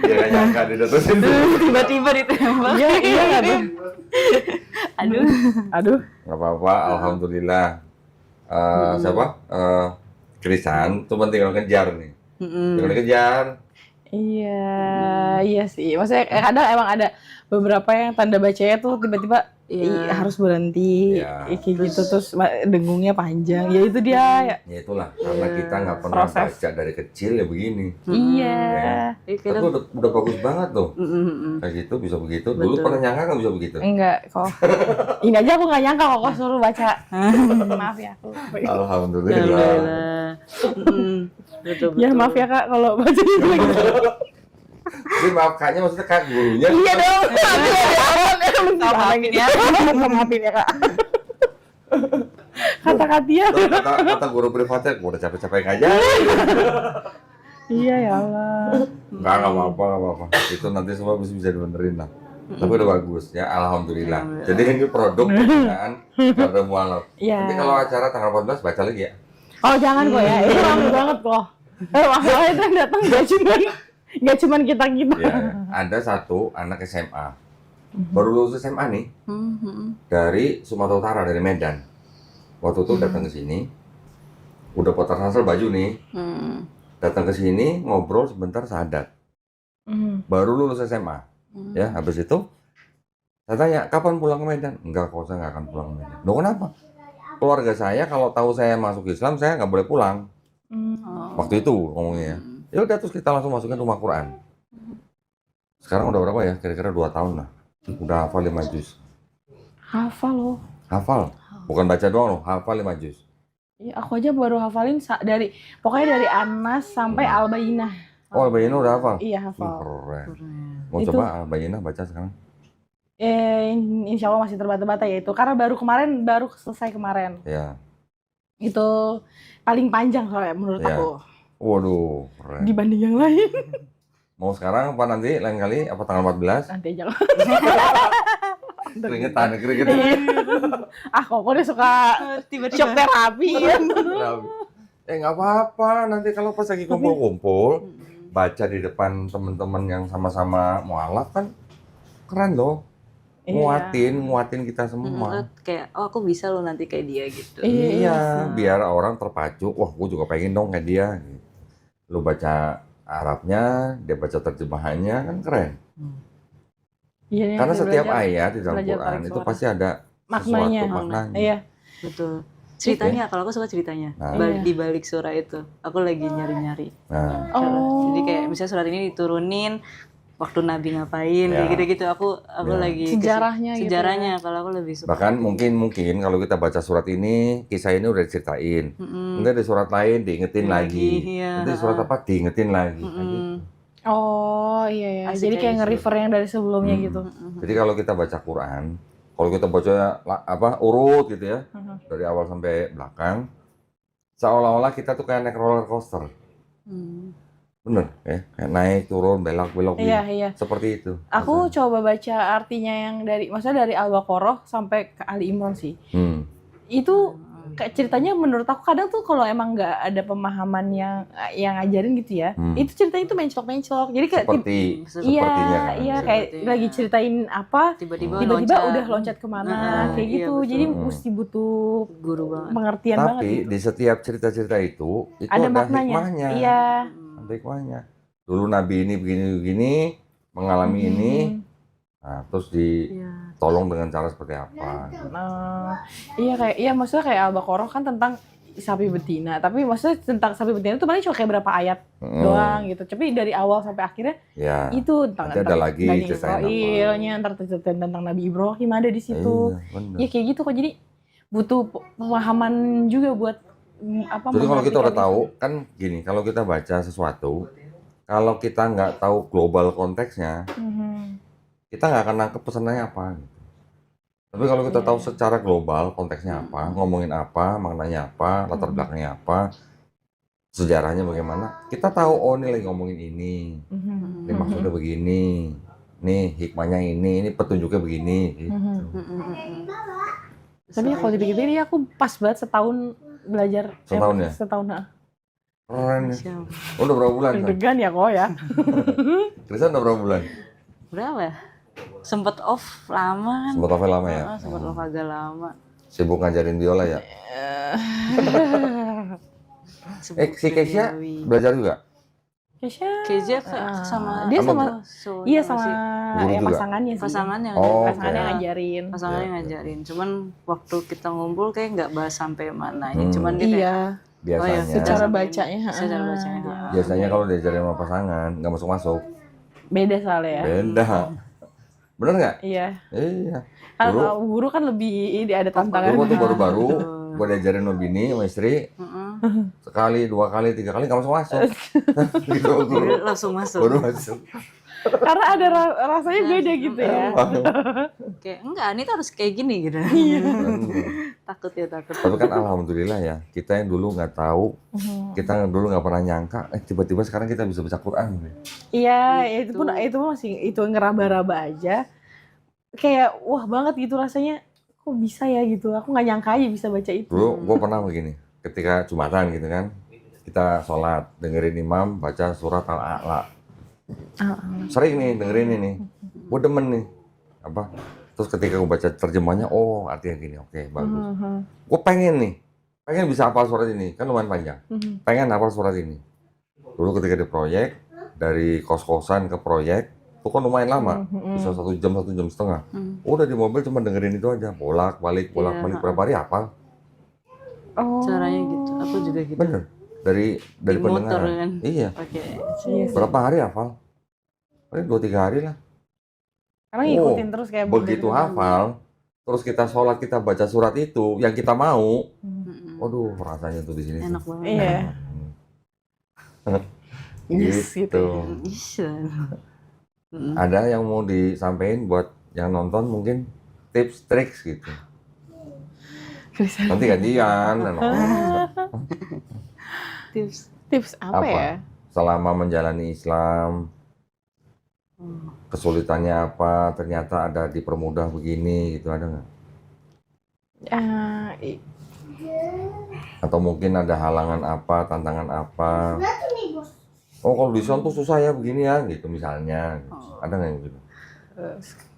Dia gak nyangka didatusin. Tiba-tiba ditembak. Iya aduh. Aduh. Gak apa-apa, alhamdulillah. Siapa? Krisan, cuma tinggal kejar nih. Tinggal kejar. Iya sih. Maksudnya kadang emang ada beberapa yang tanda bacanya tuh tiba-tiba harus berhenti, kayak gitu terus dengungnya panjang. Ya itu dia. Ya itulah, karena kita nggak pernah baca dari kecil ya begini. Iya. Tapi udah bagus banget tuh. Kayak gitu bisa begitu. Dulu pernah nyangka nggak bisa begitu? Enggak kok. Ini aja aku nggak nyangka kok suruh baca. Maaf ya aku. Alhamdulillah. Betul. Ya maaf ya Kak kalau bacanya gitu. Jadi maaf kaknya maksudnya kak gurunya. Iya dong. Maafin ya. Maafin ya Kak. Kata Katia. Kata guru privatnya, gua udah capek-capek ngajar. Iya ya Allah. Nggak apa-apa. Itu nanti semua bisa dibenerin lah. Tapi udah bagus ya, alhamdulillah. Jadi ini produk pembinaan Darul Mualaf. Nanti kalau acara tanggal 14 baca lagi ya. Oh jangan kok ya, itu ramai banget loh. Masalahnya itu yang datang nggak cuman kita. Ya, ada satu anak SMA, baru lulus SMA nih, dari Sumatera Utara, dari Medan. Waktu itu datang ke sini, udah potong hasil baju nih, datang ke sini ngobrol sebentar sadat, baru lulus SMA. Ya, habis itu saya tanya, kapan pulang ke Medan? Enggak kok, saya nggak akan pulang ke Medan. Loh kenapa? Keluarga saya kalau tahu saya masuk Islam, saya nggak boleh pulang. Waktu itu ngomongnya. Ya udah terus kita langsung masukin rumah Quran. Sekarang udah berapa ya? Kira-kira 2 tahun lah. Udah hafal 5 juz. Hafal loh. Hafal. Bukan baca doang loh, hafal 5 juz. Iya, aku aja baru hafalin pokoknya dari Anas sampai Al-Bayyinah. Oh, Al-Bayyinah udah hafal? Iya, hafal. Keren. Mau coba Al-Bayyinah baca sekarang? Insya Allah masih terbata-bata ya itu. Karena baru selesai kemarin. Ya. Itu paling panjang soalnya menurut aku. Waduh, keren. Dibanding yang lain. Mau sekarang apa nanti? Lain kali? Apa tanggal 14? Nanti aja lah. Keringetan. Kok udah suka tiba-tiba shock terapi ya. Nggak apa-apa. Nanti kalau pas lagi kumpul-kumpul, baca di depan teman-teman yang sama-sama mualaf kan keren loh. Nguatin kita semua. Kayak aku bisa loh nanti kayak dia gitu. Iya, biar orang terpacu. Wah, gue juga pengen dong kayak dia. Lu baca Arabnya, dia baca terjemahannya, kan keren. Iya, karena setiap ayat di dalam Quran itu pasti ada maknanya. Iya. Betul. Ceritanya, kalau aku suka ceritanya. Di balik surah itu, aku lagi nyari-nyari. Jadi kayak misalnya surat ini diturunin waktu Nabi ngapain, kayak gitu-gitu. Aku lagi sejarahnya gitu. Sejarahnya kalau aku lebih suka. Bahkan mungkin kalau kita baca surat ini, kisah ini udah diceritain. Nanti di surat lain diingetin lagi. Nanti di surat apa diingetin lagi. Oh iya ya. Jadi kayak nge-refer yang dari sebelumnya gitu. Jadi kalau kita baca Quran, kalau kita baca urut gitu ya, dari awal sampai belakang, seolah-olah kita tuh kayak naik roller coaster. Bener ya, kayak naik turun belok gitu. Iya. Seperti itu. Aku coba baca artinya yang maksudnya dari Al-Baqarah sampai ke Ali Imran sih. Itu kayak ceritanya menurut aku kadang tuh kalau emang nggak ada pemahaman yang ngajarin gitu ya, itu ceritanya itu menclok. Jadi kayak sepertinya kan. Iya kayak lagi ceritain apa, tiba-tiba udah loncat kemana kayak gitu. Jadi mesti butuh guru banget. pengertian banget. Tapi gitu. di setiap cerita-cerita itu ada maknanya. hikmahnya. Iya. Ada hikmahnya. Dulu Nabi ini begini mengalami ini. Nah, terus ditolong dengan cara seperti apa? Iya maksudnya kayak Al-Baqarah kan tentang sapi betina, tapi maksudnya tentang sapi betina itu paling cuma kayak berapa ayat doang gitu. Tapi dari awal sampai akhirnya itu tentang ada lagi Bani Israilnya, ntar tentang Nabi Ibrahim ada di situ. Ya kayak gitu kok. Jadi butuh pemahaman juga buat Jadi kalau kita udah tahu kan gini, kalau kita baca sesuatu, kalau kita nggak tahu global konteksnya, kita nggak akan nangkep pesannya apa. Gitu. Tapi kalau kita tahu secara global konteksnya apa, ngomongin apa, maknanya apa, latar belakangnya apa, sejarahnya bagaimana, kita tahu oh ini lagi ngomongin ini maksudnya begini, nih hikmahnya ini petunjuknya begini. Gitu. Tapi kalau dipikir-pikir ya aku pas banget setahun belajar. Setahun ya? Setahun. Keren. Udah berapa bulan? Deg-degan ya kok ya. Krisan udah berapa bulan? Berapa ya? Sempet off lama kan? Sempet off lama ya? Sempet off agak lama. Sibuk ngajarin biola ya? Si Keisha belajar juga? Keisha sama dia sama iya sama ya, pasangannya sih. Pasangannya ngajarin. Pasangannya ngajarin. Cuman waktu kita ngumpul kayak nggak bahas sampai mananya. Cuman dia kayak biasanya secara bacanya. Biasanya kalau diajarin sama pasangan nggak masuk. Beda soalnya ya. Beda. Bener nggak? Iya. Dulu guru kan lebih ada tantangan. Dulu tuh baru-baru gue diajarin sama bini sama istri. Sekali, 2 kali, 3 kali nggak masuk. Gitu, langsung masuk. Baru masuk. Karena ada rasanya beda gitu ya. Kayak enggak, ini tuh harus kayak gini gitu. Takut. Tapi kan alhamdulillah ya, kita yang dulu nggak tahu, kita yang dulu nggak pernah nyangka, tiba-tiba sekarang kita bisa baca Quran. Iya, itu pun masih itu ngeraba-raba aja. Kayak wah banget gitu rasanya. Kok bisa ya gitu? Aku nggak nyangka aja bisa baca itu. Dulu gue pernah begini, ketika Jumatan gitu kan, kita sholat, dengerin imam baca surat Al-A'la. Sering nih dengerin ini, gue demen nih. Terus ketika gue baca terjemahnya, oh artinya gini, oke, bagus. Gue pengen bisa hafal surat ini, kan lumayan panjang. Pengen hafal surat ini. Dulu ketika di proyek, dari kos-kosan ke proyek, itu kan lumayan lama, bisa 1 jam, 1 jam setengah. Udah di mobil cuma dengerin itu aja, bolak-balik, berapa hari hafal. Caranya gitu, aku juga gitu. Bener, dari pendengaran. Kan? Iya. Berapa hari hafal? Paling 2-3 hari lah. Karena ngikutin terus kayak begitu hafal, terus kita sholat kita baca surat itu yang kita mau, waduh rasanya tuh di sini enak banget. Iya. Gitu. Mm. Ada yang mau disampaikan buat yang nonton mungkin tips triks gitu. Nanti gantian. Tips apa ya? Selama menjalani Islam, kesulitannya apa? Ternyata ada dipermudah begini gitu, ada nggak? Atau mungkin ada halangan apa, tantangan apa? Oh kalau di Islam tuh susah ya begini ya gitu misalnya. Ada nggak yang gitu?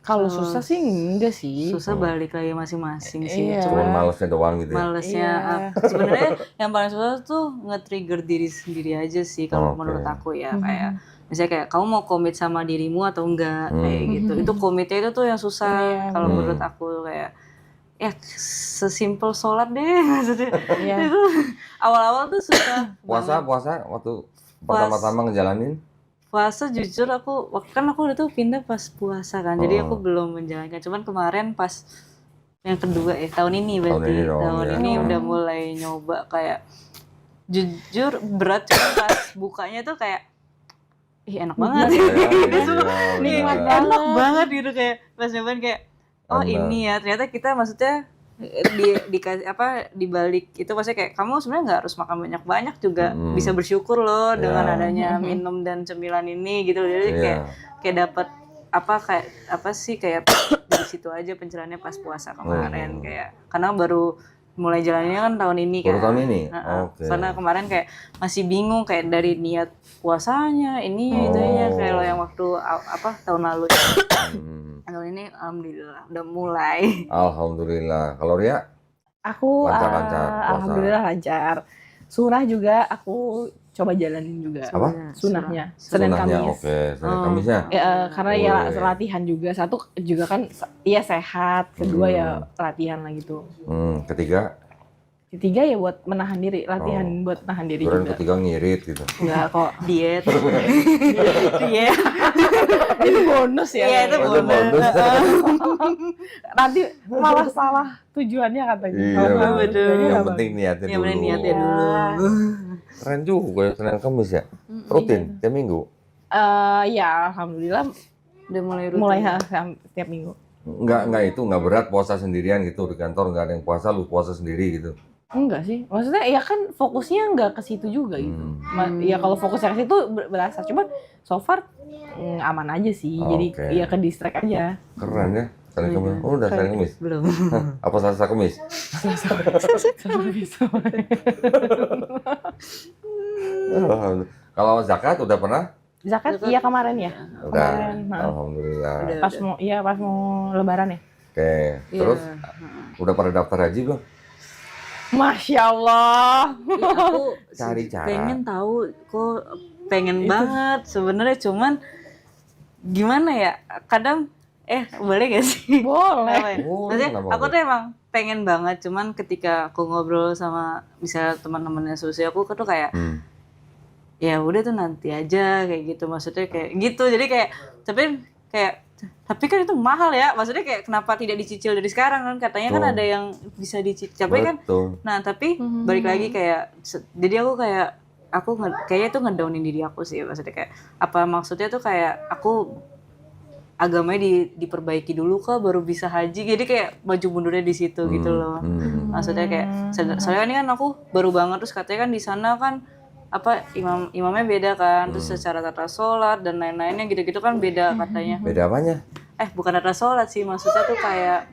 Kalau susah sih enggak sih. Susah balik lagi masing-masing sih. Iya. Cuman malesnya doang gitu ya? Malesnya sebenarnya yang paling susah tuh nge-trigger diri sendiri aja sih kalau menurut aku ya. Kayak misalnya kayak kamu mau komit sama dirimu atau enggak kayak gitu. Itu komitnya itu tuh yang susah kalau menurut aku kayak ya sesimpel sholat deh maksudnya. Itu awal-awal tuh susah. Puasa waktu pertama-tama ngejalanin? Puasa jujur aku itu pindah pas puasa kan, jadi aku belum menjalankan. Cuman kemarin pas yang kedua tahun ini berarti tahun ini udah mulai nyoba kayak jujur berat cuman pas bukanya tuh kayak enak banget. Nikmat enak banget gitu kayak pas nyobain kayak oh ini ya ternyata kita maksudnya dikasih apa dibalik itu maksudnya kayak kamu sebenarnya nggak harus makan banyak-banyak juga bisa bersyukur loh dengan adanya minum dan cemilan ini gitu. Jadi kayak dapat kayak apa sih kayak dari situ aja pencerahannya pas puasa kemarin kayak karena baru mulai jalannya kan tahun ini kan. Baru tahun ini? Karena kemarin kayak masih bingung kayak dari niat puasanya ini itunya kayak lo yang waktu tahun lalu. Tahun ini alhamdulillah udah mulai. Alhamdulillah. Kalau Ria? Aku lancar alhamdulillah lancar. Sunnah juga aku coba jalanin juga. Apa? Sunnahnya. Senin Kamis. Oke, Senin Kamisnya. Ya, karena ya latihan juga. Satu juga kan iya sehat, kedua ya latihan lah gitu. Ketiga ya buat menahan diri, latihan buat menahan diri juga. Ketiga ngirit gitu. Enggak kok. Diet. Diet. Itu bonus ya. Iya, itu bonus. Nanti malah salah tujuannya katanya. Iya, betul. Yang penting niatnya dulu. Yang penting niatnya dulu. Keren juga ya Senin Kamis ya. Rutin tiap minggu. Ya alhamdulillah Udah mulai rutin. mulai setiap minggu. Enggak berat puasa sendirian gitu di kantor, enggak ada yang puasa, lu puasa sendiri gitu. Enggak sih, maksudnya ya kan fokusnya enggak ke situ juga gitu. Ya kalau fokusnya ke situ berasa, cuma so far aman aja sih. Jadi ya ke distract aja. Keren ya. Senin Kamis. Oh, udah Senin Kamis. Belum. Apa Selasa Kamis? Kalau zakat udah pernah? Zakat iya kemarin ya. Udah. Kemarin. Alhamdulillah. Pas mau lebaran ya. Oke. Terus udah pada daftar haji belum? Masya Allah. Ya, aku Cari cara. pengen tahu kok pengen banget sebenarnya cuman gimana ya kadang boleh gak sih? Boleh. Maksudnya aku tuh emang pengen banget cuman ketika aku ngobrol sama misalnya teman-temannya Susi aku tuh kayak ya udah tuh nanti aja kayak gitu maksudnya kayak gitu jadi kayak tapi kan itu mahal ya maksudnya kayak kenapa tidak dicicil dari sekarang kan katanya kan ada yang bisa dicicil tapi kan nah tapi balik lagi kayak jadi aku kayaknya tuh ngedownin diri aku sih maksudnya kayak apa maksudnya tuh kayak aku agamanya diperbaiki dulu kah baru bisa haji jadi kayak maju mundurnya di situ gitu loh maksudnya kayak soalnya ini kan aku baru banget terus katanya kan di sana kan imamnya beda kan terus secara tata sholat dan lain-lainnya gitu-gitu kan beda katanya. Beda apanya? Bukan tata sholat sih maksudnya tuh kayak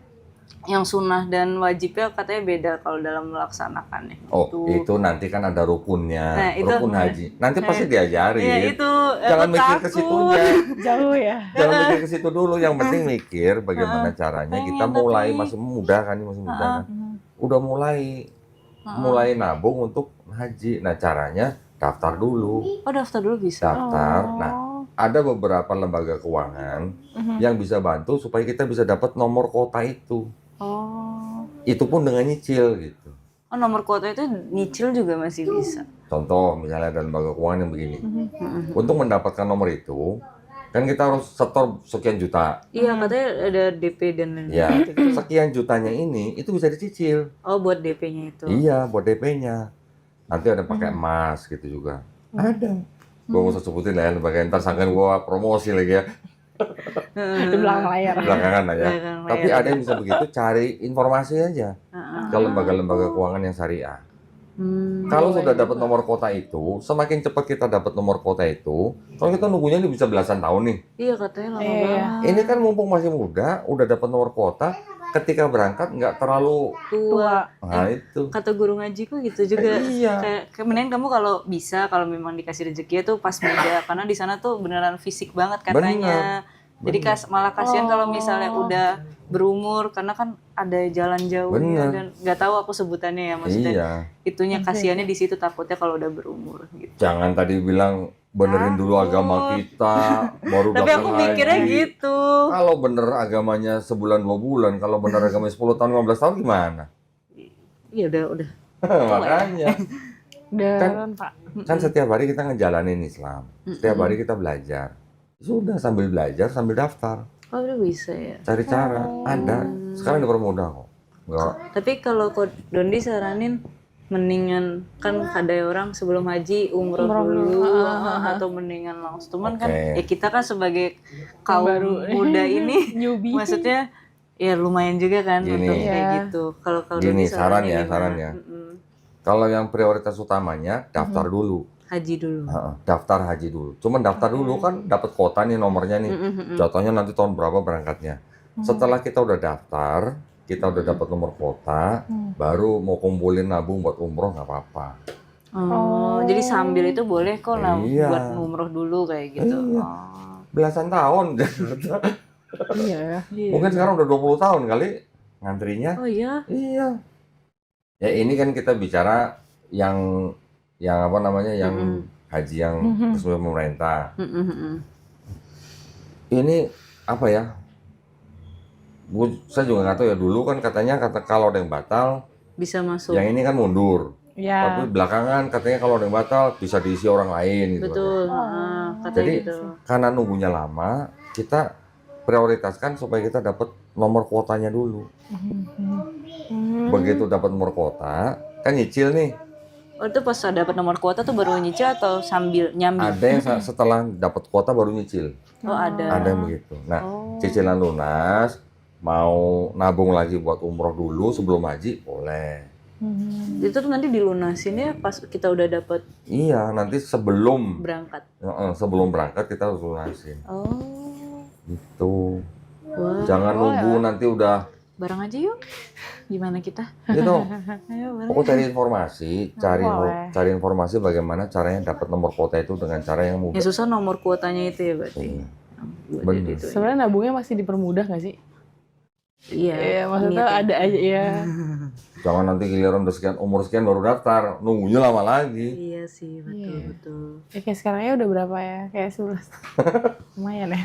yang sunnah dan wajibnya katanya beda kalau dalam melaksanakannya. Itu nanti kan ada rukunnya, itu, rukun haji. Nanti pasti diajarin. Iya itu. Jangan mikir ke situnya. Jauh ya. Jangan mikir ke situ dulu. Yang penting mikir bagaimana caranya kita mulai masih muda kan, Udah mulai nabung untuk haji. Nah caranya daftar dulu. Oh daftar dulu bisa. Daftar. Nah ada beberapa lembaga keuangan yang bisa bantu supaya kita bisa dapat nomor kota itu. Itu pun dengan nyicil gitu. Oh nomor kuota itu nyicil juga masih bisa. Contoh misalnya ada lembaga keuangan yang begini. Untuk mendapatkan nomor itu kan kita harus setor sekian juta. Iya katanya ada DP dan lain-lain. Ya sekian jutanya ini itu bisa dicicil. Oh buat DP-nya itu. Iya buat DP-nya. Nanti ada pakai emas gitu juga. Ada. Gue nggak usah sebutin lah ya lembaga ntar sangkan gue promosi lagi ya. Di belakang layar. Belakangan lah ya. Tapi ada yang bisa begitu cari informasi aja ke lembaga-lembaga keuangan yang syariah. Kalau sudah dapat nomor kota itu, semakin cepat kita dapat nomor kota itu, kalau kita nunggunya ini bisa belasan tahun nih. Iya katanya lama banget. Ini kan mumpung masih muda, udah dapat nomor kota, ketika berangkat nggak terlalu tua. Nah itu. Kata guru ngajiku gitu juga. Iya. Kayak mending kamu kalau memang dikasih rezeki itu pas muda, karena di sana tuh beneran fisik banget katanya. Jadi malah kasihan kalau misalnya udah berumur karena kan ada jalan jauh dan nggak tahu aku sebutannya ya maksudnya itunya kasihannya di situ takutnya kalau udah berumur gitu. Jangan tadi bilang benerin dulu agama kita baru tapi aku mikirnya gitu. Kalau bener agamanya sebulan 2 bulan, kalau bener agamanya 10 tahun 15 tahun gimana? Iya udah. Makanya Pak. Kan setiap hari kita ngejalanin Islam. Setiap hari kita belajar. Sudah sambil belajar sambil daftar. Oh udah bisa ya. Cari cara, ada. Sekarang dipermudah kok. Enggak. Tapi kalau Dondi saranin mendingan kan ada orang sebelum haji umroh dulu atau mendingan langsung. Cuman kan ya kita kan sebagai kaum muda ini maksudnya ya lumayan juga kan Gini. untuk kayak Iya. gitu. Kalau Gini, Doni saran ya, gimana? saran ya. Mm-mm. Kalau yang prioritas utamanya daftar dulu. Haji dulu. Heeh, daftar haji dulu. Cuman daftar dulu kan dapat kuota nih nomornya nih. Mm-mm. Jatuhnya nanti tahun berapa berangkatnya. Setelah kita udah daftar, kita udah dapat nomor kuota, baru mau kumpulin nabung buat umroh nggak apa-apa. Oh, jadi sambil itu boleh kok lah Iya. buat umroh dulu kayak gitu. Iya. Oh. Belasan tahun. Iya. Iya. Mungkin sekarang udah 20 tahun kali ngantrinya. Oh iya. Iya. Ya ini kan kita bicara yang apa namanya, yang haji yang resmi pemerintah. Mm-mm. Ini apa ya? Saya juga nggak tahu ya, dulu kan katanya kalau ada yang batal, Bisa masuk. yang ini kan mundur. Iya. Tapi belakangan katanya kalau ada yang batal bisa diisi orang lain gitu. Betul. Katanya Jadi gitu. karena nunggunya lama, kita prioritaskan supaya kita dapat nomor kuotanya dulu. Begitu dapat nomor kuota, kan nyicil nih. Oh itu pas dapat nomor kuota tuh baru nyicil atau sambil nyambi? Ada yang setelah dapat kuota baru nyicil. Oh ada. Ada yang begitu. Nah, cicilan lunas, mau nabung lagi buat umroh dulu sebelum haji, boleh. Itu tuh nanti dilunasinnya pas kita udah dapat Iya, nanti sebelum berangkat. sebelum berangkat kita harus lunasin. Oh. Gitu. Wah. Jangan nunggu nanti udah Bareng aja yuk. Gimana kita? gitu. Ayo bareng. Pokoknya cari informasi, Boleh. cari informasi bagaimana caranya dapat nomor kuota itu dengan cara yang mudah. Ya susah nomor kuotanya itu ya berarti. Iya. Buat Bener. jadi itu. Sebenarnya nabungnya masih dipermudah nggak sih? Iya. Iya, maksudnya niatnya. ada aja ya. Jangan nanti giliran udah sekian umur sekian baru daftar, nunggunya lama lagi. Iya sih, betul. Ya, kayak sekarang ya udah berapa ya? Kayak 11. Lumayan ya.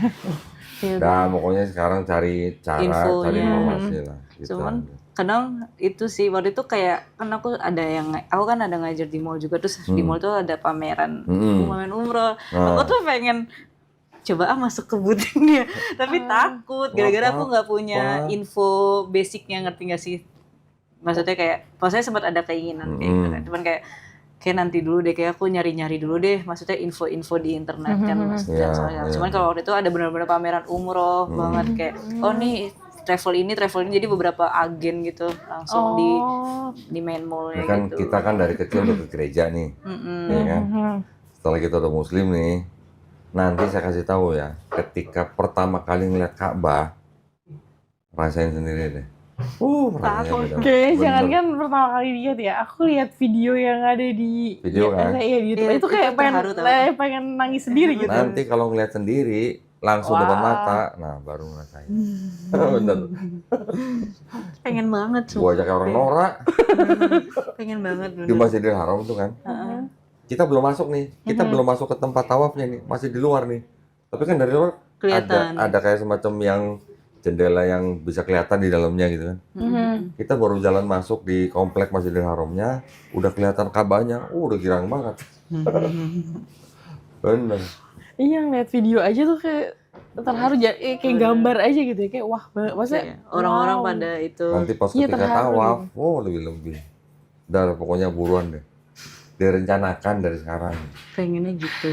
Ya, Nah, pokoknya sekarang cari cara, Infonya. cari informasi lah. Gitu. Cuman kadang itu sih waktu itu kayak kan aku kan ada ngajar di mall juga, terus di mall tuh ada pameran pameran umroh. Aku tuh pengen coba masuk ke butiknya tapi takut gara-gara aku nggak punya info basicnya, ngerti nggak sih? Maksudnya kayak pas saya sempat ada keinginan kayak gitu kan, cuman kayak nanti dulu deh, kayak aku nyari-nyari dulu deh, maksudnya info-info di internet kan maksudnya. Iya. Cuman kalau waktu itu ada benar-benar pameran umroh banget kayak nih travel ini jadi beberapa agen gitu langsung di main mall Ya kan gitu. kita kan dari kecil udah ke gereja nih, ya kan? Setelah kita udah muslim nih, nanti saya kasih tahu ya, ketika pertama kali ngeliat Ka'bah, rasain sendiri deh. Rasanya beda. Oke, Bener. jangan kan pertama kali lihat ya. Aku lihat video yang ada di Video kan? Iya, di YouTube. Iya, Itu kayak itu terharu tau. pengen nangis sendiri gitu. Nanti kalau ngeliat sendiri, langsung depan mata, nah baru ngerasain. Bener. Pengen banget Gua ajak orang norak pengen banget di bener. Masjidil Haram tuh kan. Kita belum masuk nih, kita belum masuk ke tempat tawafnya nih, masih di luar nih. Tapi kan dari luar Kelihatan. ada kayak semacam yang jendela yang bisa kelihatan di dalamnya gitu kan. Kita baru jalan masuk di komplek Masjidil Haramnya, udah kelihatan Ka'bahnya, udah girang banget. Bener. Iya, ngeliat video aja tuh kayak terharu, kayak gambar aja gitu ya, kayak wah banget. Maksudnya Iya, orang-orang wow. pada itu Nanti pas Iya, ketika terharu tawaf, lebih-lebih. Udah pokoknya buruan deh. Direncanakan dari sekarang. pengennya gitu.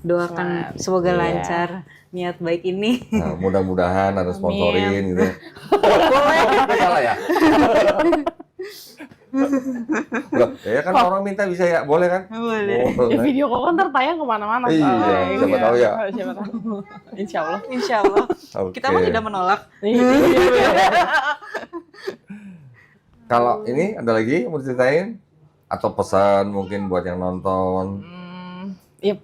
Doakan semoga Iya. lancar niat baik ini. Nah, mudah-mudahan ada sponsorin gitu ya. Boleh. Salah ya? Loh, ya kan orang minta bisa ya, boleh kan? Boleh. Ya, video kok kan ntar tayang kemana-mana. Iya, soalnya. siapa tahu ya. Siapa tahu. Insya Allah. Insya Allah. Oke. Kita mah tidak menolak. Kalau ini ada lagi yang mau diceritain? Atau pesan mungkin buat yang nonton? Ya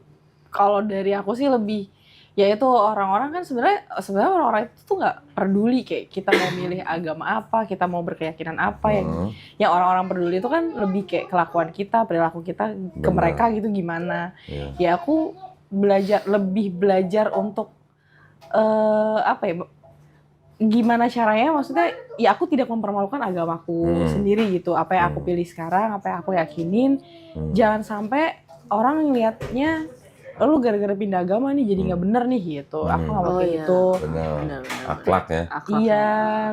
kalau dari aku sih lebih, ya itu orang-orang kan sebenarnya orang-orang itu tuh nggak peduli kayak kita mau milih agama apa, kita mau berkeyakinan apa, yang orang-orang peduli itu kan lebih kayak kelakuan kita, perilaku kita ke Benar. mereka gitu gimana. Iya. Ya aku lebih belajar untuk apa ya, gimana caranya, maksudnya ya aku tidak mempermalukan agamaku sendiri gitu, apa yang aku pilih sekarang, apa yang aku yakinin. Jangan sampai orang ngelihatnya lu gara-gara pindah agama nih jadi nggak bener nih gitu. Aku nggak mau Oh, kayak iya. gitu. Benar. Akhlak ya. Iya,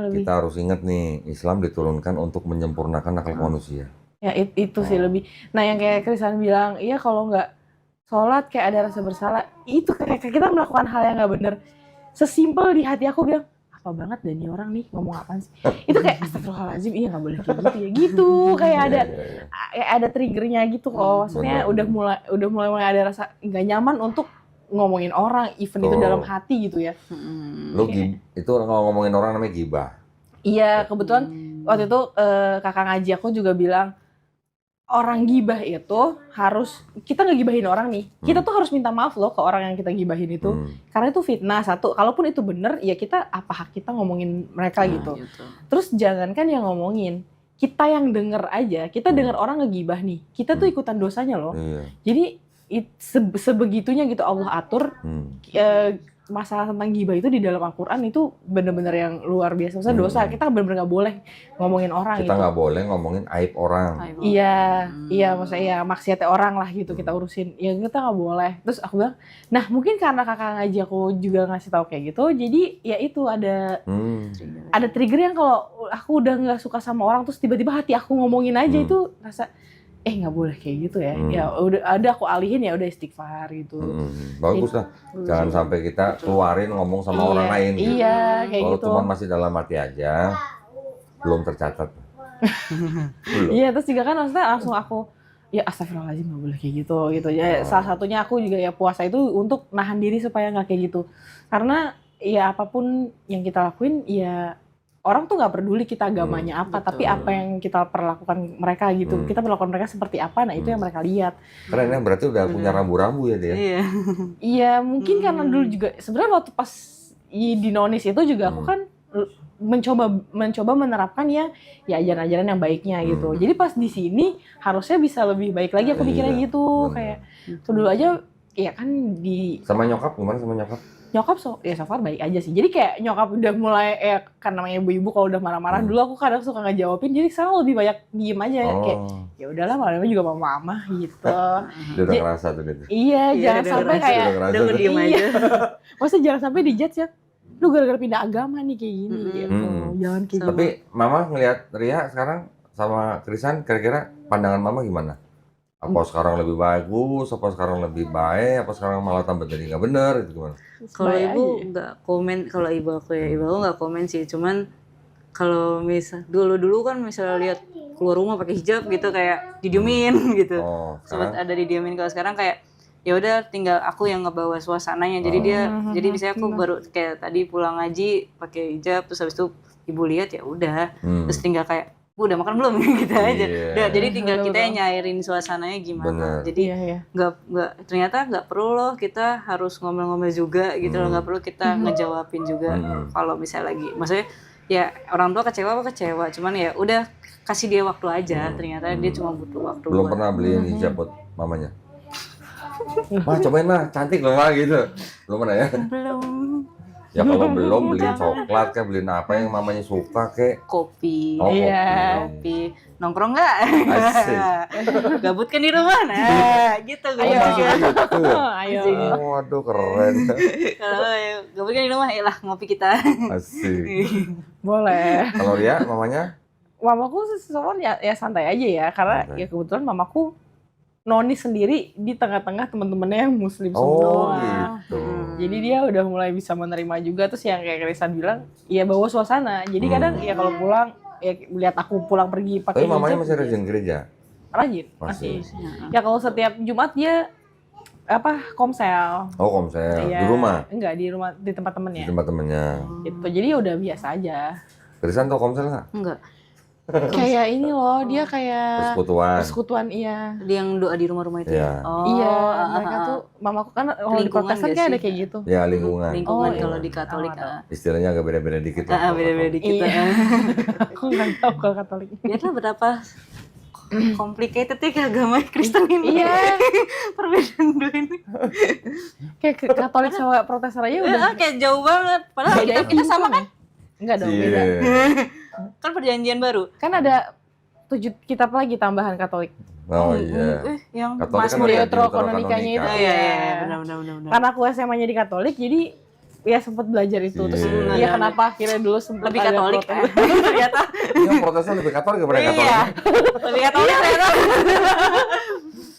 lebih Kita harus ingat nih, Islam diturunkan untuk menyempurnakan akhlak manusia. ya itu sih lebih. Nah yang kayak Krisan bilang, iya kalau nggak sholat kayak ada rasa bersalah, itu kayak kita melakukan hal yang nggak bener. Sesimpel di hati aku bilang, apa banget dan nih orang nih ngomong apaan sih. Itu kayak astagfirullahaladzim, iya nggak boleh kayak gitu ya gitu. Kayak ada triggernya gitu kok. Maksudnya udah mulai ada rasa nggak nyaman untuk ngomongin orang, even itu dalam hati gitu ya. Lu itu ngomongin orang namanya gibah. Iya, kebetulan waktu itu kakak ngaji aku juga bilang orang gibah itu harus, kita ngegibahin orang nih, kita tuh harus minta maaf loh ke orang yang kita gibahin itu, karena itu fitnah satu. Kalaupun itu bener, ya kita apa hak kita ngomongin mereka gitu. Terus jangankan yang ngomongin, kita yang denger aja, kita denger orang ngegibah nih, kita tuh ikutan dosanya loh. Jadi sebegitunya gitu Allah atur. Masalah tentang gibah itu di dalam Al-Quran itu bener-bener yang luar biasa. Maksudnya dosa, kita bener-bener gak boleh ngomongin orang kita gitu. nggak boleh ngomongin aib orang. Iya, maksudnya ya maksiatnya orang lah gitu kita urusin. Ya kita gak boleh. Terus aku bilang, nah mungkin karena kakak ngaji aku juga ngasih tahu kayak gitu, jadi ya itu ada trigger yang kalau aku udah gak suka sama orang terus tiba-tiba hati aku ngomongin aja itu rasa nggak boleh kayak gitu ya. Ya udah ada aku alihin, ya udah istighfar gitu. Bagus lah. Jangan sampai kita keluarin ngomong sama orang lain. Gitu. Iya, kayak kalau gitu. cuma masih dalam hati aja, belum tercatat. Iya, terus juga kan maksudnya langsung aku ya astagfirullahaladzim nggak boleh kayak gitu. Ya salah satunya aku juga ya puasa itu untuk nahan diri supaya nggak kayak gitu. Karena ya apapun yang kita lakuin ya orang tuh nggak peduli kita agamanya apa, tapi apa yang kita perlakukan mereka gitu, kita perlakukan mereka seperti apa, nah itu yang mereka lihat. Keren ya, berarti udah punya rambu-rambu ya dia. Iya, mungkin karena dulu juga sebenarnya waktu pas di Nonis itu juga aku kan mencoba menerapkan ya ajaran-ajaran yang baiknya gitu. Jadi pas di sini harusnya bisa lebih baik lagi, aku pikirnya gitu. Kayak dulu aja ya kan sama nyokap gimana sama nyokap? Nyokap so far baik aja sih. Jadi kayak nyokap udah mulai kan namanya ibu-ibu kalau udah marah-marah, dulu aku kadang suka ngejawabin, jadi sekarang lebih banyak diem aja kayak ya udahlah, malamnya juga mama gitu. Dia udah ngerasa tuh gitu. Iya, jangan sampai kayak udah ngediem aja. Maksudnya jangan sampai dijudge ya, lu gara-gara pindah agama nih kayak gini gitu. Jangan kayak gitu. Tapi mama ngelihat Ria sekarang sama Krisan, kira-kira pandangan mama gimana? Apa sekarang lebih bagus, apa sekarang lebih baik, apa sekarang malah tambah jadi nggak bener, itu gimana? Kalau ibu nggak komen, kalau ibu aku nggak komen sih, cuman kalau misal dulu kan misalnya lihat keluar rumah pakai hijab gitu kayak didiemin gitu, sempat ada didiemin. Kalau sekarang kayak ya udah tinggal aku yang ngebawa suasananya, jadi misalnya aku baru kayak tadi pulang ngaji pakai hijab, terus habis itu ibu lihat ya udah, terus tinggal kayak udah makan belum gitu aja. Udah, jadi tinggal kita yang nyairin suasananya gimana. Jadi nggak ternyata nggak perlu loh kita harus ngomel-ngomel juga gitu loh, nggak perlu kita ngejawabin juga kalau misalnya lagi, maksudnya ya orang tua kecewa cuman ya udah kasih dia waktu aja. Ternyata dia cuma butuh waktu. Belum pernah beliin hijab buat mamanya? Mah cobain mah, cantik loh mah gitu. Belum pernah ya? Belum. Ya kalau belum, beliin coklat kayak, beliin apa yang mamanya suka kayak. Kopi. Kopi. Nongkrong nggak? Asik. Gabut kan di rumah? Nah, gitu gue. Ayo. Waduh, keren. Kalau gabut kan di rumah, ya lah ngopi kita. Asik. Boleh. Kalau Ria, mamanya? Mamaku sebenarnya ya santai aja ya, karena ya kebetulan mamaku Nonis sendiri di tengah-tengah teman-temannya yang muslim semua. Gitu. Jadi dia udah mulai bisa menerima juga. Terus yang kayak Krisan bilang, ya bawa suasana. Jadi kadang ya kalau pulang, ya lihat aku pulang pergi pakai hijab. Tapi mamanya masih gitu. rajin gereja? Rajin, masih. Ya kalau setiap Jumat dia komsel. Oh, komsel. Ya, di rumah? Enggak, di tempat temennya. Di tempat temennya. Gitu. Jadi ya udah biasa aja. Krisan tau komsel nggak? Enggak. Kayak ini loh, dia kayak persekutuan, iya. Dia yang doa di rumah-rumah itu. Iya. Iya, mereka tuh mamaku kan kalau di Protestan kan ada kayak gitu. Ya, lingkungan. Lingkungan kalau di Katolik. Istilahnya agak beda-beda dikit lah. Beda-beda dikit. Aku nggak tahu kalau Katolik. Biarlah berapa complicated ya agama Kristen ini. Iya. Perbedaan dua ini. Kayak Katolik sama Protestan aja udah. Kayak jauh banget. Padahal kita sama kan? Enggak dong, beda. Kan perjanjian baru. Kan ada 7 kitab lagi tambahan Katolik. Oh iya. Yang Katolik Mazmur Deuterokanonikanya itu. Iya, benar. Karena aku SMA-nya di Katolik, jadi ya sempat belajar itu. Terus ya kenapa akhirnya dulu sempat lebih Katolik ternyata. Iya, Protestan lebih Katolik daripada Katolik. Iya. Lebih Katolik ternyata.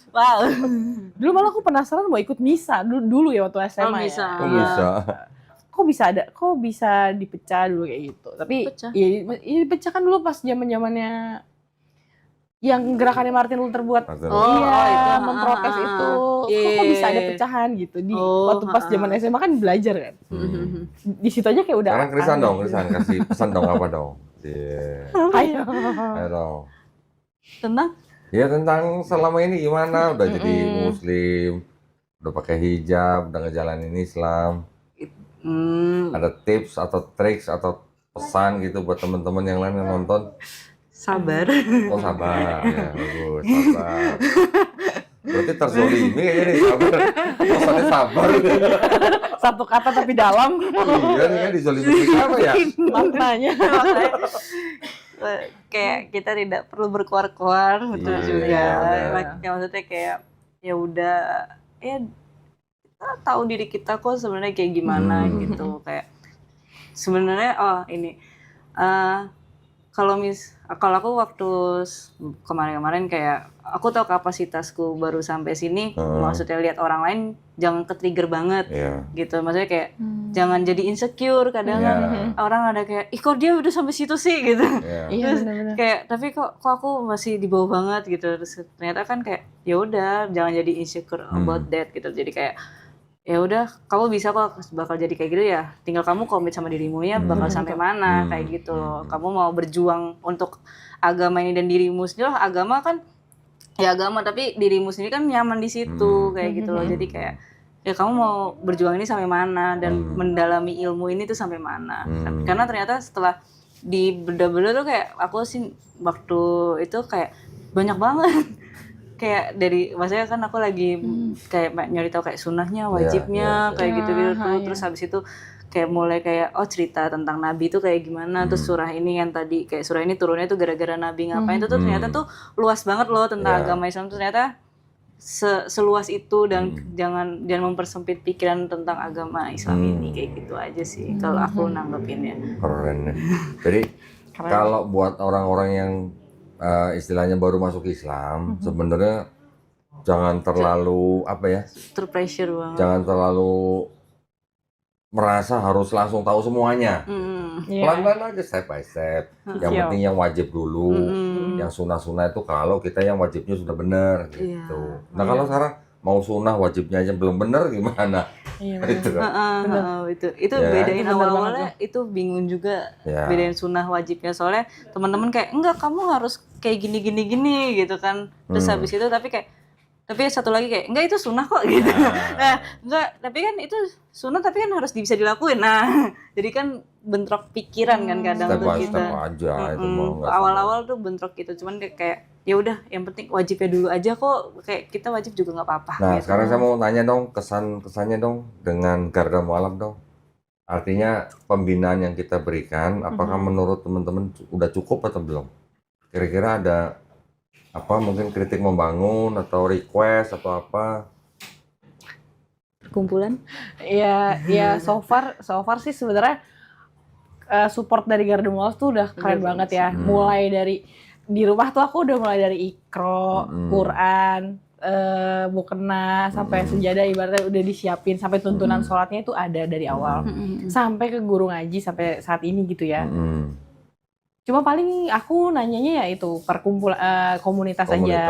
Wow. Dulu malah aku penasaran mau ikut misa dulu ya waktu SMA. Misa. Oh, bisa. Kok kok bisa dipecah dulu kayak gitu. Tapi Pecah? ya dipecah kan dulu pas zamannya yang gerakannya Martin Luther buat Martin Oh, Luther. iya itu. memprotes itu. Iya, Kok bisa ada iya. pecahan gitu di Oh, waktu pas zaman SMA kan belajar kan. Hmm. Di situ aja kayak udah. Sekarang Krisan dong, Krisan kasih pesan dong apa dong? Iya. Ayo. Ayo dong. Tentang Ya tentang selama ini gimana? Udah jadi Mm-mm. Muslim, udah pakai hijab, udah ngejalanin Islam. hmm, Ada tips atau triks atau pesan gitu buat teman-teman yang lain yang nonton? sabar. Oh sabar, ya bagus, sabar. Berarti terzolimi kayaknya nih sabar. Pesannya sabar. Satu kata tapi dalam. Iya nih kan dizolimi apa ya? Maknanya. Makanya, kayak kita tidak perlu berkoar-koar, betul Iya, juga. iya. Ya, maksudnya kayak ya udah, ya kita tahu diri kita kok sebenarnya kayak gimana gitu. Kayak sebenarnya ini kalau aku waktu kemarin-kemarin kayak aku tahu kapasitasku baru sampai sini, maksudnya lihat orang lain jangan ke-trigger banget Iya. gitu. Maksudnya kayak jangan jadi insecure, kadang kan Iya. orang ada kayak ih kok dia udah sampai situ sih gitu. Iya. Iya Terus benar-benar. kayak tapi kok aku masih di bawah banget gitu. Terus ternyata kan kayak ya udah jangan jadi insecure about that gitu. Jadi kayak ya udah kamu bisa kok bakal jadi kayak gitu ya. Tinggal kamu komit sama dirimu ya bakal sampai mana kayak gitu loh. Kamu mau berjuang untuk agama ini dan dirimu sendiri. Agama kan ya agama tapi dirimu sendiri kan nyaman di situ kayak gitu loh. Jadi kayak ya kamu mau berjuang ini sampai mana dan mendalami ilmu ini tuh sampai mana. Karena ternyata setelah di bedah-bedah tuh kayak aku sih waktu itu kayak banyak banget kayak dari maksudnya kan aku lagi kayak nyari tahu kayak sunnahnya, wajibnya, kayak gitu-gitu tuh. Terus habis itu kayak mulai kayak cerita tentang nabi itu kayak gimana, terus surah ini yang tadi kayak surah ini turunnya tuh gara-gara nabi ngapain tuh ternyata tuh luas banget loh tentang agama Islam tuh ternyata seluas itu dan jangan mempersempit pikiran tentang agama Islam ini kayak gitu aja sih kalau aku nanggepinnya. Keren ya. Jadi kalau buat orang-orang yang istilahnya baru masuk Islam, sebenarnya jangan terlalu apa ya? Terpressure banget. Jangan terlalu merasa harus langsung tahu semuanya. Pelan-pelan aja step by step. Yang penting yang wajib dulu. Yang sunnah-sunnah itu kalau kita yang wajibnya sudah benar gitu. Nah kalau sekarang mau sunnah wajibnya aja belum benar gimana? Itu kan. Itu bedain awal-awalnya itu bingung juga bedain sunnah wajibnya soalnya teman-teman kayak enggak kamu harus kayak gini gitu kan terus habis itu tapi satu lagi kayak enggak itu sunnah kok gitu. Nah enggak tapi kan itu sunnah tapi kan harus bisa dilakuin. Nah jadi kan bentrok pikiran kan kadang Step tuh by kita step aja itu mau nggak awal-awal tuh bentrok gitu cuman kayak ya udah yang penting wajibnya dulu aja kok kayak kita wajib juga nggak apa-apa. Nah, gitu. sekarang saya mau tanya dong kesannya dong dengan Garda Mualaf dong. Artinya pembinaan yang kita berikan, apakah menurut teman-teman udah cukup atau belum? Kira-kira ada apa mungkin kritik membangun atau request atau apa? Perkumpulan? Ya so far sih sebenarnya support dari Garda Mualaf tuh udah keren banget ya. Mulai dari di rumah tuh aku udah mulai dari Iqra, Quran, mukena sampai sejadah ibaratnya udah disiapin sampai tuntunan sholatnya itu ada dari awal sampai ke guru ngaji sampai saat ini gitu ya. Cuma paling aku nanyanya ya itu komunitas aja.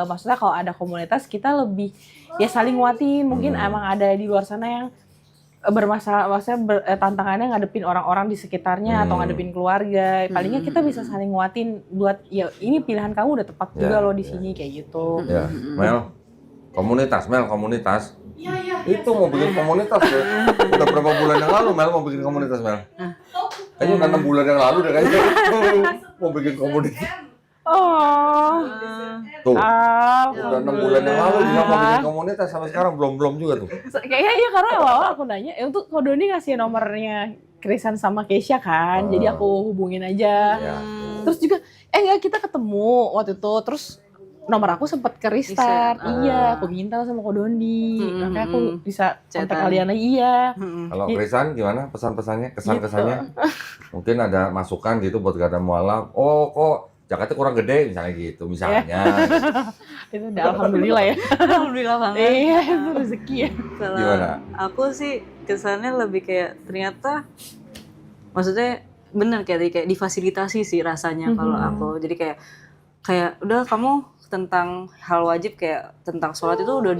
Maksudnya kalau ada komunitas kita lebih ya saling nguatin. Mungkin emang ada di luar sana yang bermasalah, maksudnya tantangannya ngadepin orang-orang di sekitarnya atau ngadepin keluarga. Palingnya kita bisa saling nguatin buat ya ini pilihan kamu udah tepat juga loh di sini kayak gitu. Ya, Mel, komunitas. Iya. Itu mau bikin komunitas ya. Udah berapa bulan yang lalu Mel mau bikin komunitas Mel? Kayaknya udah 6 bulan yang lalu deh kayaknya. Mau bikin komunitas. Oh. Tuh. Udah 6 bulan yang lalu dia mau bikin komunitas sampai sekarang belum juga tuh. Kayaknya iya karena awal-awal aku nanya, untuk Ko Doni ngasih nomornya Krisan sama Keisha kan, jadi aku hubungin aja. Terus juga, enggak kita ketemu waktu itu, terus nomor aku sempat ke restart, iya aku minta sama Ko Doni, makanya aku bisa kontak kalian lagi, iya. Kalau Krisan gimana pesan-pesannya, kesan-kesannya? Mungkin ada masukan gitu buat Garda Mualaf, oh kok jaketnya kurang gede misalnya gitu, misalnya. Itu udah alhamdulillah ya. Alhamdulillah banget. Iya, itu rezeki ya. Kalau Gimana? aku sih kesannya lebih kayak ternyata maksudnya bener kayak difasilitasi sih rasanya kalau aku. Jadi kayak udah kamu tentang hal wajib kayak tentang sholat itu udah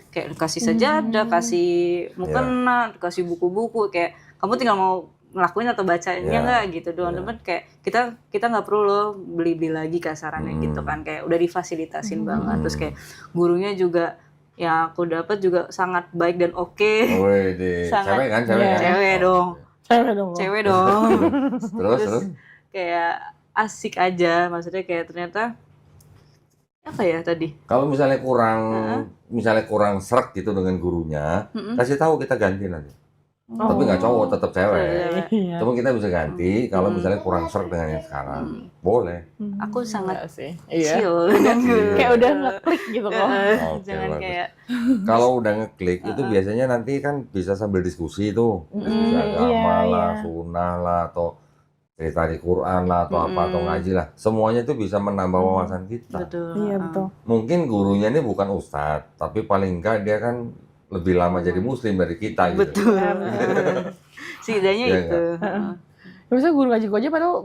kayak kasih sajadah, kasih mukena, kasih buku-buku, kayak kamu tinggal mau ngelakuin atau bacanya nggak gitu doang. Cuman kayak kita nggak perlu loh beli lagi kasarannya gitu kan, kayak udah difasilitasin banget. Terus kayak gurunya juga yang aku dapat juga sangat baik dan oke. Wih, Sangat- cewek kan, cewek kan? Cewek dong. Cewek dong. Terus? Kayak asik aja, maksudnya kayak ternyata apa ya tadi? Kalau misalnya kurang srek gitu dengan gurunya, kasih tahu kita ganti nanti. Tapi nggak cowok, tetap cewek. Iya. Cuma kita bisa ganti kalau misalnya kurang srek dengan yang sekarang. Boleh. Aku sangat Enggak sih. Iya. chill dengan guru. Kayak udah ngeklik gitu kok. Oke, Jangan bagus. kayak Kalau udah ngeklik itu biasanya nanti kan bisa sambil diskusi tuh. Diskusi agama lah, sunnah lah, atau cerita di Quran lah, atau apa, atau ngaji lah. Semuanya itu bisa menambah wawasan kita. betul. Iya betul. Mungkin gurunya ini bukan ustadz, tapi paling enggak dia kan lebih lama jadi muslim dari kita gitu. Betul. Setidaknya Iya itu. Biasanya guru ngaji gue aja padahal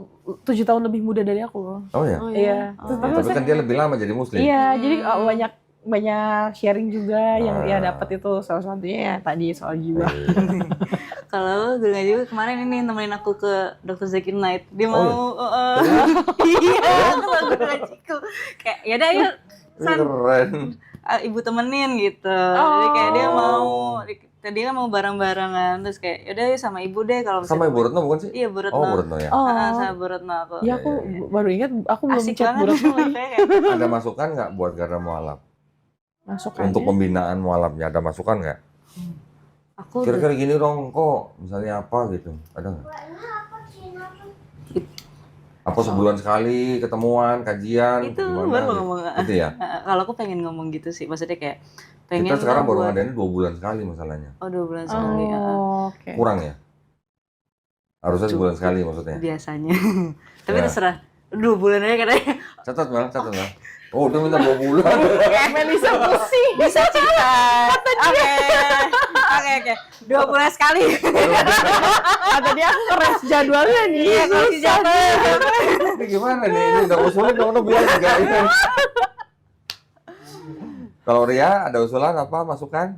7 tahun lebih muda dari aku loh. Oh ya? Oh Iya. Oh. Tapi kan dia lebih lama jadi muslim. Iya, jadi banyak sharing juga yang dia dapat itu salah satunya ya tadi soal jiwa. Kalau guru ngaji gue kemarin ini nemenin aku ke Dr. Zakir Naik. Dia Oh, mau iya, kalau guru ngajiku kayak ya udah yuk San, Keren. ibu temenin gitu. Jadi kayak dia mau tadi kan mau bareng-barengan terus kayak yaudah yuk sama ibu deh kalau Sama Ibu Retno bukan sih? Iya Bu Retno. Oh, Bu Retno ya. Oh, Sama Bu Retno aku. ya aku baru ingat aku belum Asik chat banget. Bu Retno lagi. Kayak- Ada masukan nggak buat Garda Mualaf? Masuk Untuk aja. pembinaan mualafnya ada masukan nggak? Aku Kira-kira gini dong, kok misalnya apa gitu? Ada nggak? Apa sebulan sekali ketemuan, kajian? itu gimana baru gitu? ngomong. Gitu ya? Kalau aku pengen ngomong gitu sih, maksudnya kayak pengen Kita sekarang baru buat- ngadain 2 bulan sekali masalahnya. Oh 2 bulan sekali. Oh, oke. Kurang ya? Harusnya sebulan sekali maksudnya. Biasanya. Tapi Ya. terserah. 2 bulan aja katanya. Catat Bang. Oh, udah minta 2 bulan. Melisa pusing. Bisa cerita. Oke. 2 bulan sekali. Kata dia keras jadwalnya nih. Iya, kalau si jatuh. Ini gimana nih? Ini udah usulin dong, bilang enggak ini. Kalau Ria ada usulan apa, masukan?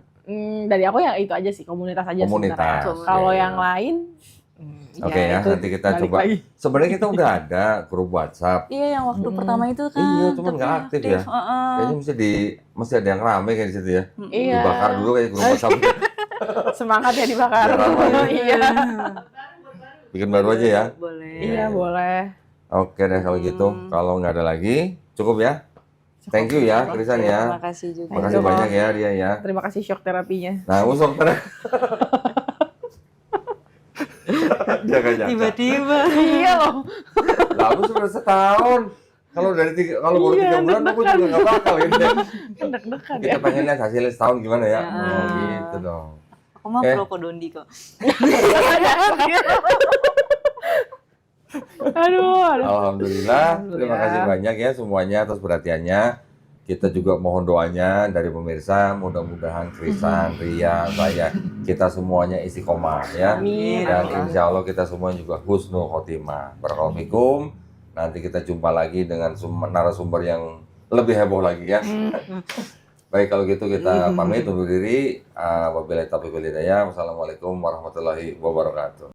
Dari aku ya itu aja sih, komunitas aja Komunitas. sebenarnya. Kalau Oke. yang lain Oke ya, itu nanti kita balik coba. lagi. Sebenarnya kita udah ada grup WhatsApp. Iya, yang waktu pertama itu kan. Iya, cuman tapi nggak aktif ya. Kayaknya mesti ada yang rame kayak di situ ya. Iya. Dibakar dulu kayak grup WhatsApp. Semangat ya dibakar. Biar ramai. Iya. Bikin baru aja ya. Boleh. Iya, boleh. Oke deh kalau gitu. Kalau nggak ada lagi, cukup ya. Thank you ya, Krisan ya. Terima kasih juga. Makasih Thank you, banyak ya dia ya. Terima kasih shock terapinya. Nah, usop terus. Jaga-jaga. Tiba-tiba. Iya loh. Lah, aku sudah setahun. Kalau baru 3 bulan aku juga nggak bakal gitu. Kan deg-degan ya. Kita pengen lihat hasilnya setahun gimana ya. Ya. Oh gitu dong. Aku mah Oke. pro Kodondi kok. Aduh. Alhamdulillah. Terima kasih banyak ya semuanya atas perhatiannya. Kita juga mohon doanya dari pemirsa, mudah-mudahan Krisan, Ria, saya, kita semuanya istiqomah ya. Amin. Dan insya Allah kita semua juga husnul khotimah. Barakallahu. Nanti kita jumpa lagi dengan narasumber yang lebih heboh lagi ya. Baik kalau gitu kita pamit undur diri. Wabillahi taufiq wal hidayah. Wassalamualaikum warahmatullahi wabarakatuh.